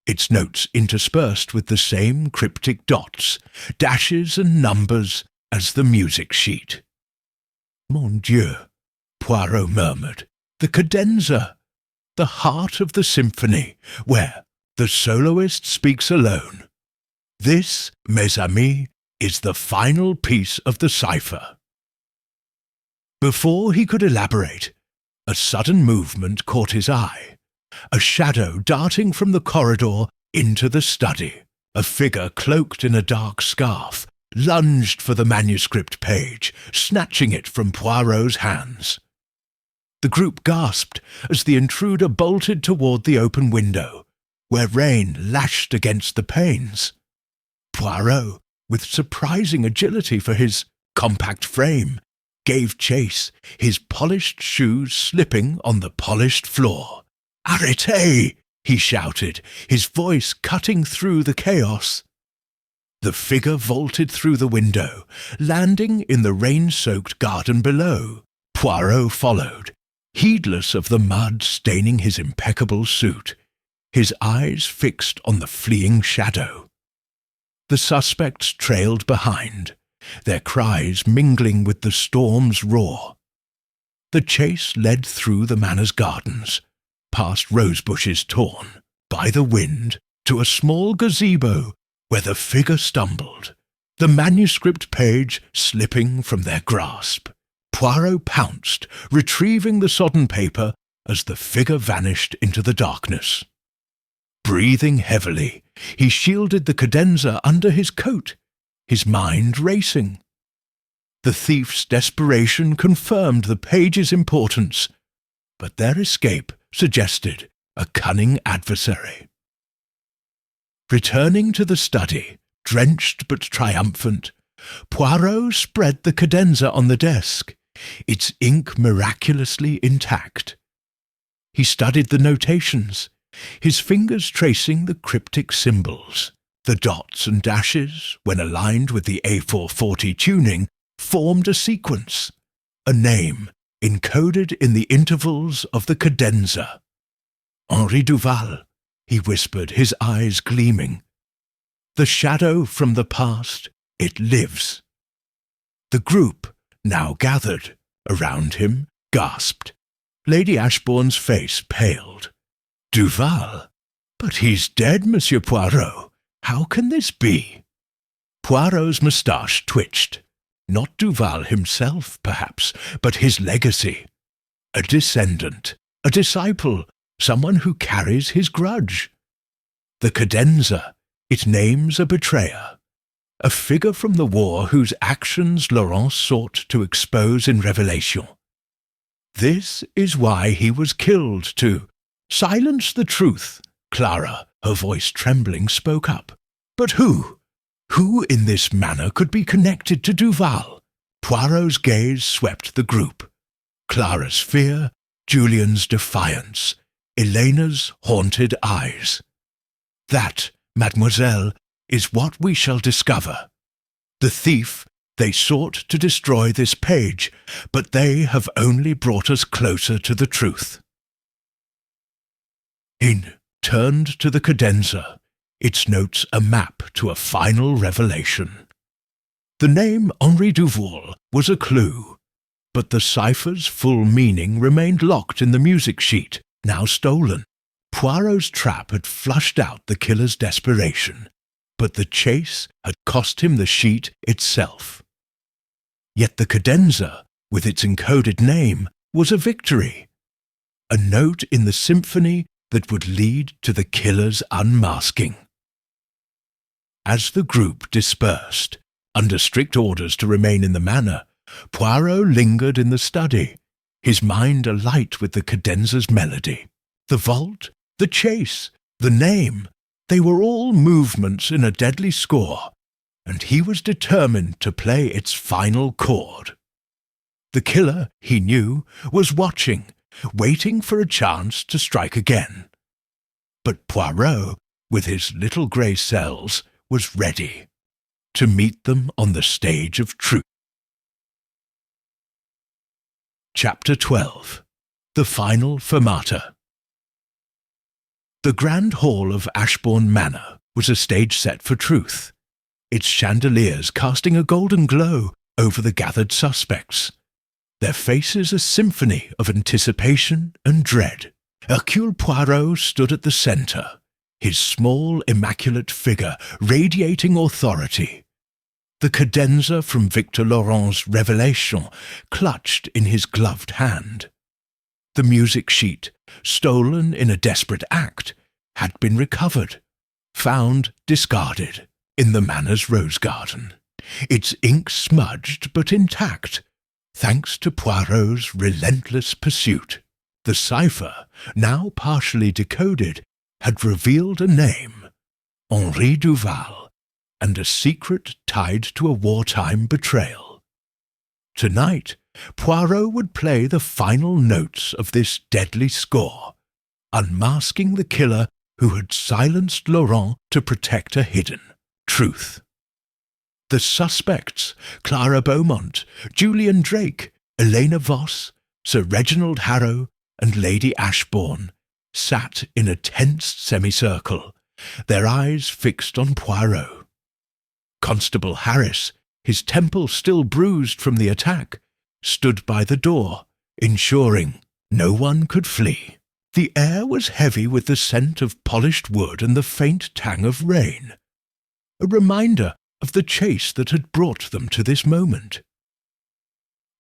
its notes interspersed with the same cryptic dots, dashes and numbers as the music sheet. "Mon Dieu," Poirot murmured, "the cadenza, the heart of the symphony, where the soloist speaks alone. This, mes amis, is the final piece of the cipher." Before he could elaborate, a sudden movement caught his eye, a shadow darting from the corridor into the study. A figure cloaked in a dark scarf lunged for the manuscript page, snatching it from Poirot's hands. The group gasped as the intruder bolted toward the open window, where rain lashed against the panes. Poirot, with surprising agility for his compact frame, gave chase, his polished shoes slipping on the polished floor. "Arrêtez!" he shouted, his voice cutting through the chaos. The figure vaulted through the window, landing in the rain-soaked garden below. Poirot followed, heedless of the mud staining his impeccable suit, his eyes fixed on the fleeing shadow. The suspects trailed behind, their cries mingling with the storm's roar. The chase led through the manor's gardens, past rose bushes torn by the wind, to a small gazebo where the figure stumbled, the manuscript page slipping from their grasp. Poirot pounced, retrieving the sodden paper as the figure vanished into the darkness. Breathing heavily, he shielded the cadenza under his coat, his mind racing. The thief's desperation confirmed the page's importance, but their escape suggested a cunning adversary. Returning to the study, drenched but triumphant, Poirot spread the cadenza on the desk, its ink miraculously intact. He studied the notations, his fingers tracing the cryptic symbols. The dots and dashes, when aligned with the A440 tuning, formed a sequence, a name encoded in the intervals of the cadenza. "Henri Duval," he whispered, his eyes gleaming. "The shadow from the past, it lives." The group, now gathered around him, gasped. Lady Ashbourne's face paled. "Duval? But he's dead, Monsieur Poirot. How can this be?" Poirot's moustache twitched. Not Duval himself, perhaps, but his legacy. A descendant, a disciple, someone who carries his grudge. The cadenza, it names a betrayer, a figure from the war whose actions Laurent sought to expose in Revelation. This is why he was killed, to silence the truth. Clara, her voice trembling, spoke up. But who? Who in this manner could be connected to Duval? Poirot's gaze swept the group. Clara's fear, Julian's defiance, Elena's haunted eyes. That, mademoiselle, is what we shall discover. The thief, they sought to destroy this page, but they have only brought us closer to the truth. He turned to the cadenza. Its notes a map to a final revelation. The name Henri Duval was a clue, but the cipher's full meaning remained locked in the music sheet, now stolen. Poirot's trap had flushed out the killer's desperation, but the chase had cost him the sheet itself. Yet the cadenza, with its encoded name, was a victory, a note in the symphony that would lead to the killer's unmasking. As the group dispersed, under strict orders to remain in the manor, Poirot lingered in the study, his mind alight with the cadenza's melody. The vault, the chase, the name, they were all movements in a deadly score, and he was determined to play its final chord. The killer, he knew, was watching, waiting for a chance to strike again. But Poirot, with his little grey cells, was ready to meet them on the stage of truth. Chapter 12. The Final Fermata. The grand hall of Ashbourne Manor was a stage set for truth, its chandeliers casting a golden glow over the gathered suspects, their faces a symphony of anticipation and dread. Hercule Poirot stood at the centre, his small, immaculate figure radiating authority. The cadenza from Victor Laurent's Revelation clutched in his gloved hand. The music sheet, stolen in a desperate act, had been recovered, found discarded in the manor's rose garden, its ink smudged but intact, thanks to Poirot's relentless pursuit. The cipher, now partially decoded, had revealed a name, Henri Duval, and a secret tied to a wartime betrayal. Tonight, Poirot would play the final notes of this deadly score, unmasking the killer who had silenced Laurent to protect a hidden truth. The suspects, Clara Beaumont, Julian Drake, Elena Voss, Sir Reginald Harrow, and Lady Ashbourne, sat in a tense semicircle, their eyes fixed on Poirot. Constable Harris, his temple still bruised from the attack, stood by the door, ensuring no one could flee. The air was heavy with the scent of polished wood and the faint tang of rain, a reminder of the chase that had brought them to this moment.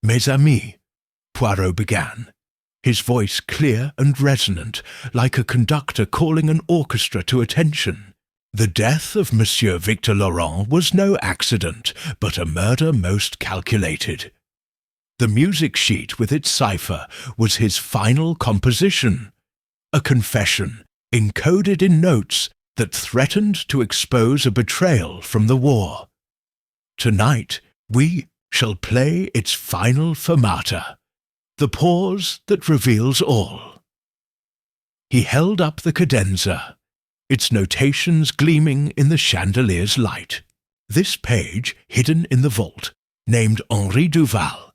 "Mes amis," Poirot began, his voice clear and resonant, like a conductor calling an orchestra to attention. "The death of Monsieur Victor Laurent was no accident, but a murder most calculated. The music sheet with its cipher was his final composition, a confession encoded in notes that threatened to expose a betrayal from the war. Tonight we shall play its final fermata, the pause that reveals all." He held up the cadenza, its notations gleaming in the chandelier's light. This page, hidden in the vault, named Henri Duval,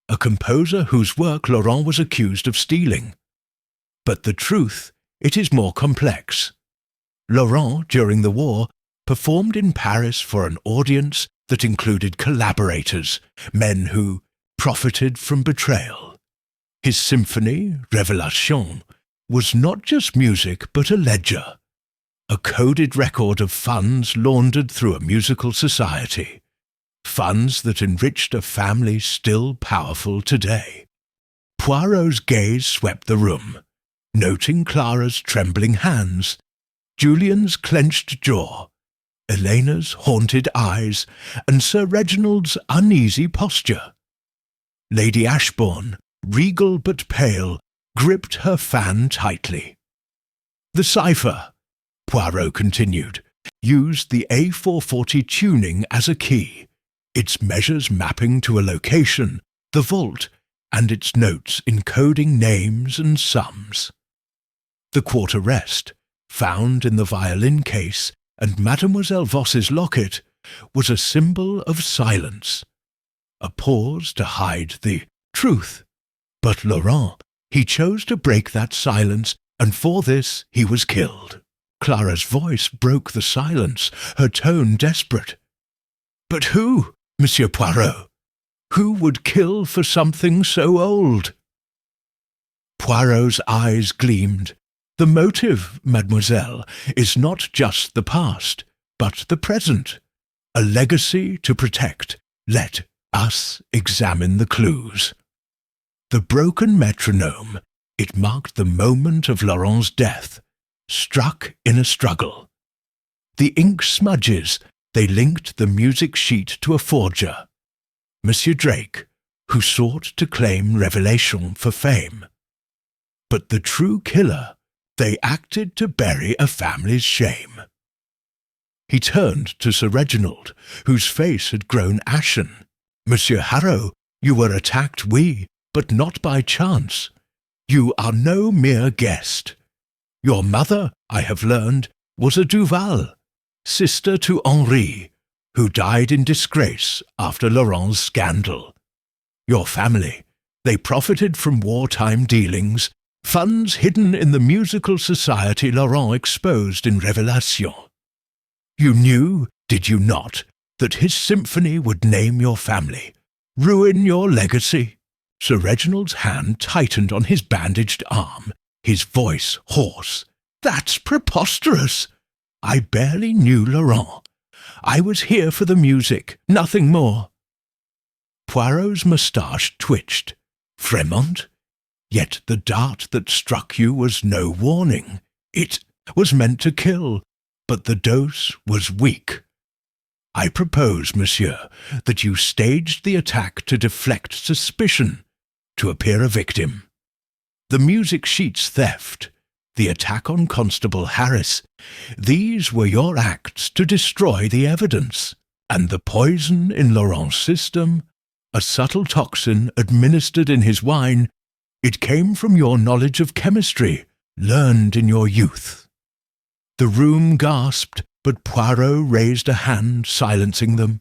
a composer whose work Laurent was accused of stealing. But the truth, it is more complex. Laurent, during the war, performed in Paris for an audience that included collaborators, men who profited from betrayal. His symphony, Revelation, was not just music but a ledger, a coded record of funds laundered through a musical society, funds that enriched a family still powerful today. Poirot's gaze swept the room, noting Clara's trembling hands, Julian's clenched jaw, Elena's haunted eyes, and Sir Reginald's uneasy posture. Lady Ashbourne, regal but pale, gripped her fan tightly. "The cipher," Poirot continued, "used the A440 tuning as a key, its measures mapping to a location, the vault, and its notes encoding names and sums. The quarter rest, found in the violin case and Mademoiselle Voss's locket was a symbol of silence, a pause to hide the truth. But Laurent, he chose to break that silence, and for this he was killed. Clara's voice broke the silence, her tone desperate. "But who, Monsieur Poirot? Who would kill for something so old?" Poirot's eyes gleamed. "The motive, mademoiselle, is not just the past, but the present. A legacy to protect. Let us examine the clues." The broken metronome, it marked the moment of Laurent's death, struck in a struggle. The ink smudges, they linked the music sheet to a forger, Monsieur Drake, who sought to claim Revelation for fame. But the true killer, they acted to bury a family's shame. He turned to Sir Reginald, whose face had grown ashen. "Monsieur Harrow, you were attacked, oui, but not by chance. You are no mere guest. Your mother, I have learned, was a Duval, sister to Henri, who died in disgrace after Laurent's scandal. Your family, they profited from wartime dealings, funds hidden in the musical society Laurent exposed in Revelation. You knew, did you not, that his symphony would name your family, ruin your legacy?" Sir Reginald's hand tightened on his bandaged arm, his voice hoarse. "That's preposterous! I barely knew Laurent. I was here for the music, nothing more." Poirot's moustache twitched. "Fremont? Yet the dart that struck you was no warning. It was meant to kill, but the dose was weak. I propose, monsieur, that you staged the attack to deflect suspicion, to appear a victim. The music sheet's theft, the attack on Constable Harris, these were your acts to destroy the evidence, and the poison in Laurent's system, a subtle toxin administered in his wine, it came from your knowledge of chemistry, learned in your youth." The room gasped, but Poirot raised a hand, silencing them.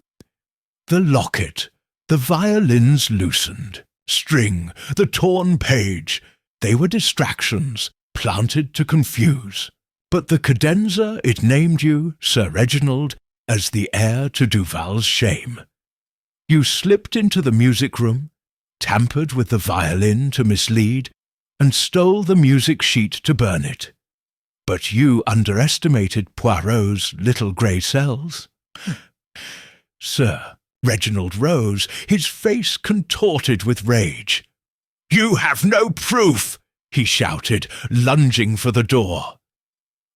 "The locket, the violins loosened, string, the torn page, they were distractions, planted to confuse. But the cadenza, it named you, Sir Reginald, as the heir to Duval's shame. You slipped into the music room, tampered with the violin to mislead, and stole the music sheet to burn it. But you underestimated Poirot's little grey cells." Sir Reginald rose, his face contorted with rage. "You have no proof!" he shouted, lunging for the door.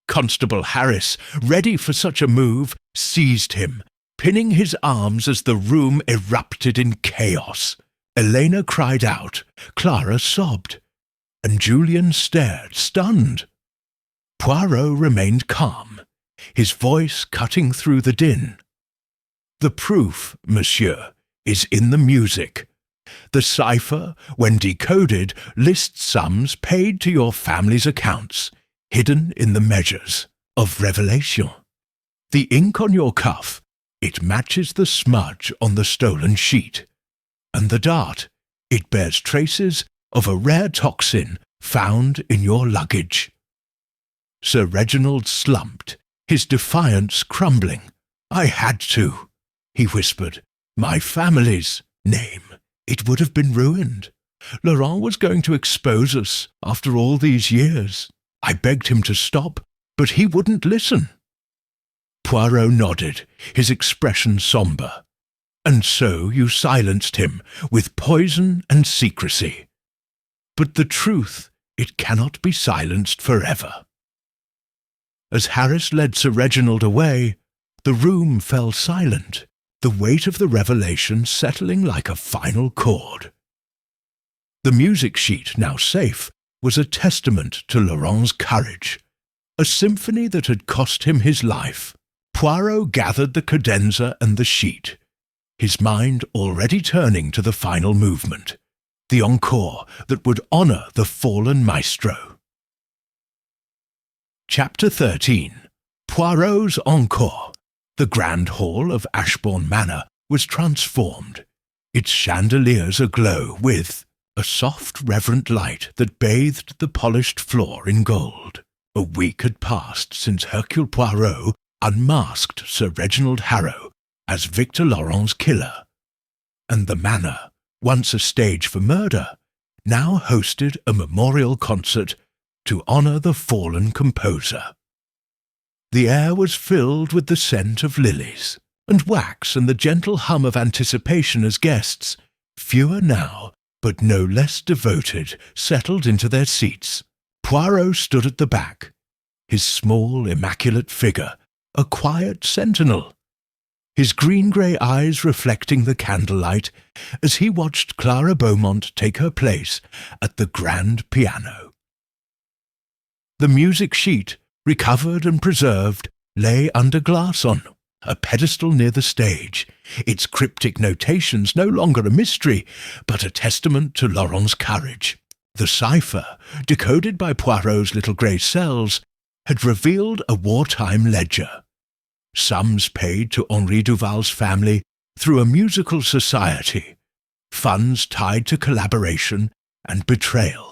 Constable Harris, ready for such a move, seized him, pinning his arms as the room erupted in chaos. Elena cried out, Clara sobbed, and Julian stared, stunned. Poirot remained calm, his voice cutting through the din. "The proof, monsieur, is in the music. The cipher, when decoded, lists sums paid to your family's accounts, hidden in the measures of Revelation. The ink on your cuff, it matches the smudge on the stolen sheet. And the dart, it bears traces of a rare toxin found in your luggage." Sir Reginald slumped, his defiance crumbling. "I had to," he whispered. "My family's name. It would have been ruined. Laurent was going to expose us after all these years. I begged him to stop, but he wouldn't listen." Poirot nodded, his expression sombre. "And so you silenced him with poison and secrecy. But the truth, it cannot be silenced forever." As Harris led Sir Reginald away, the room fell silent, the weight of the revelation settling like a final chord. The music sheet, now safe, was a testament to Laurent's courage, a symphony that had cost him his life. Poirot gathered the cadenza and the sheet, his mind already turning to the final movement, the encore that would honour the fallen maestro. Chapter 13. Poirot's encore. The grand hall of Ashbourne Manor was transformed, its chandeliers aglow with a soft, reverent light that bathed the polished floor in gold. A week had passed since Hercule Poirot unmasked Sir Reginald Harrow as Victor Laurent's killer, and the manor, once a stage for murder, now hosted a memorial concert to honour the fallen composer. The air was filled with the scent of lilies and wax and the gentle hum of anticipation as guests, fewer now, but no less devoted, settled into their seats. Poirot stood at the back, his small, immaculate figure a quiet sentinel, his green-grey eyes reflecting the candlelight as he watched Clara Beaumont take her place at the grand piano. The music sheet, recovered and preserved, lay under glass on a pedestal near the stage, its cryptic notations no longer a mystery, but a testament to Laurent's courage. The cipher, decoded by Poirot's little grey cells, had revealed a wartime ledger. Sums paid to Henri Duval's family through a musical society, funds tied to collaboration and betrayal.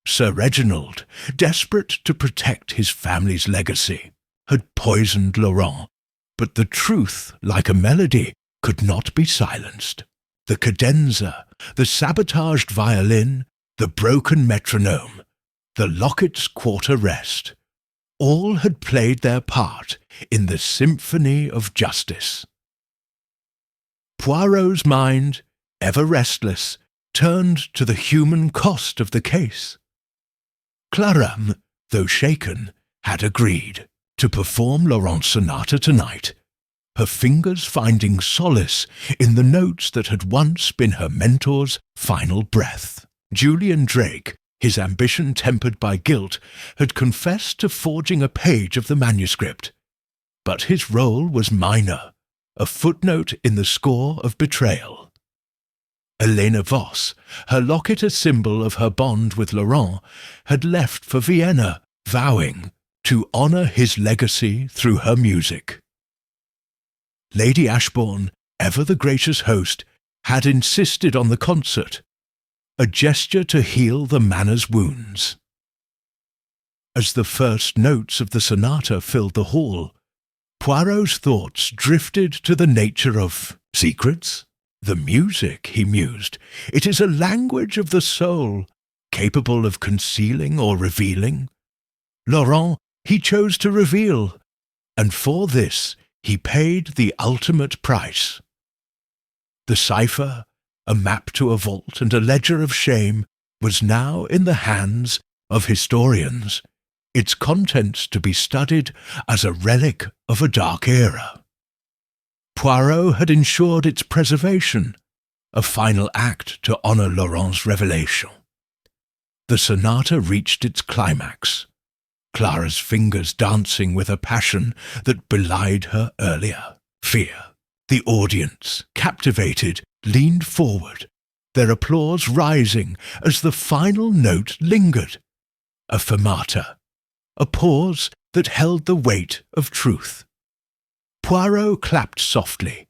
Sir Reginald, desperate to protect his family's legacy, had poisoned Laurent, but the truth, like a melody, could not be silenced. The cadenza, the sabotaged violin, the broken metronome, the Locket's quarter rest, all had played their part in the symphony of justice. Poirot's mind, ever restless, turned to the human cost of the case. Clara, though shaken, had agreed to perform Laurent's sonata tonight, her fingers finding solace in the notes that had once been her mentor's final breath. Julian Drake, his ambition tempered by guilt, had confessed to forging a page of the manuscript, but his role was minor, a footnote in the score of betrayal. Helena Voss, her locket a symbol of her bond with Laurent, had left for Vienna, vowing to honour his legacy through her music. Lady Ashbourne, ever the gracious host, had insisted on the concert, a gesture to heal the manor's wounds. As the first notes of the sonata filled the hall, Poirot's thoughts drifted to the nature of secrets. The music, he mused, it is a language of the soul, capable of concealing or revealing. Laurent, he chose to reveal, and for this he paid the ultimate price. The cipher, a map to a vault and a ledger of shame, was now in the hands of historians, its contents to be studied as a relic of a dark era. Poirot had ensured its preservation, a final act to honour Laurent's revelation. The sonata reached its climax, Clara's fingers dancing with a passion that belied her earlier fear. The audience, captivated, leaned forward, their applause rising as the final note lingered. A fermata, a pause that held the weight of truth. Poirot clapped softly,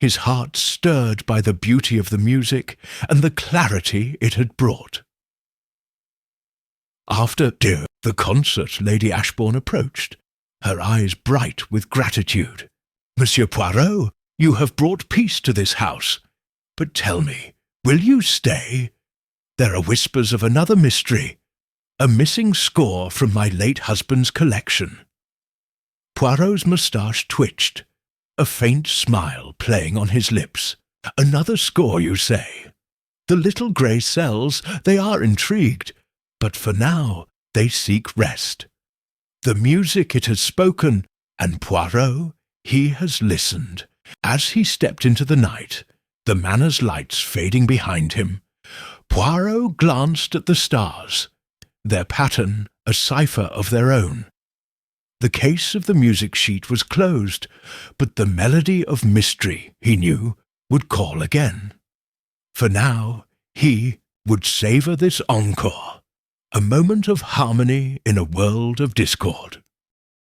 his heart stirred by the beauty of the music and the clarity it had brought. After the concert, Lady Ashbourne approached, her eyes bright with gratitude. "Monsieur Poirot, you have brought peace to this house. But tell me, will you stay? There are whispers of another mystery, a missing score from my late husband's collection." Poirot's moustache twitched, a faint smile playing on his lips. "Another score, you say? The little grey cells, they are intrigued, but for now they seek rest. The music it has spoken, and Poirot, he has listened." As he stepped into the night, the manor's lights fading behind him, Poirot glanced at the stars, their pattern a cipher of their own. The case of the music sheet was closed, but the melody of mystery, he knew, would call again. For now, he would savour this encore, a moment of harmony in a world of discord.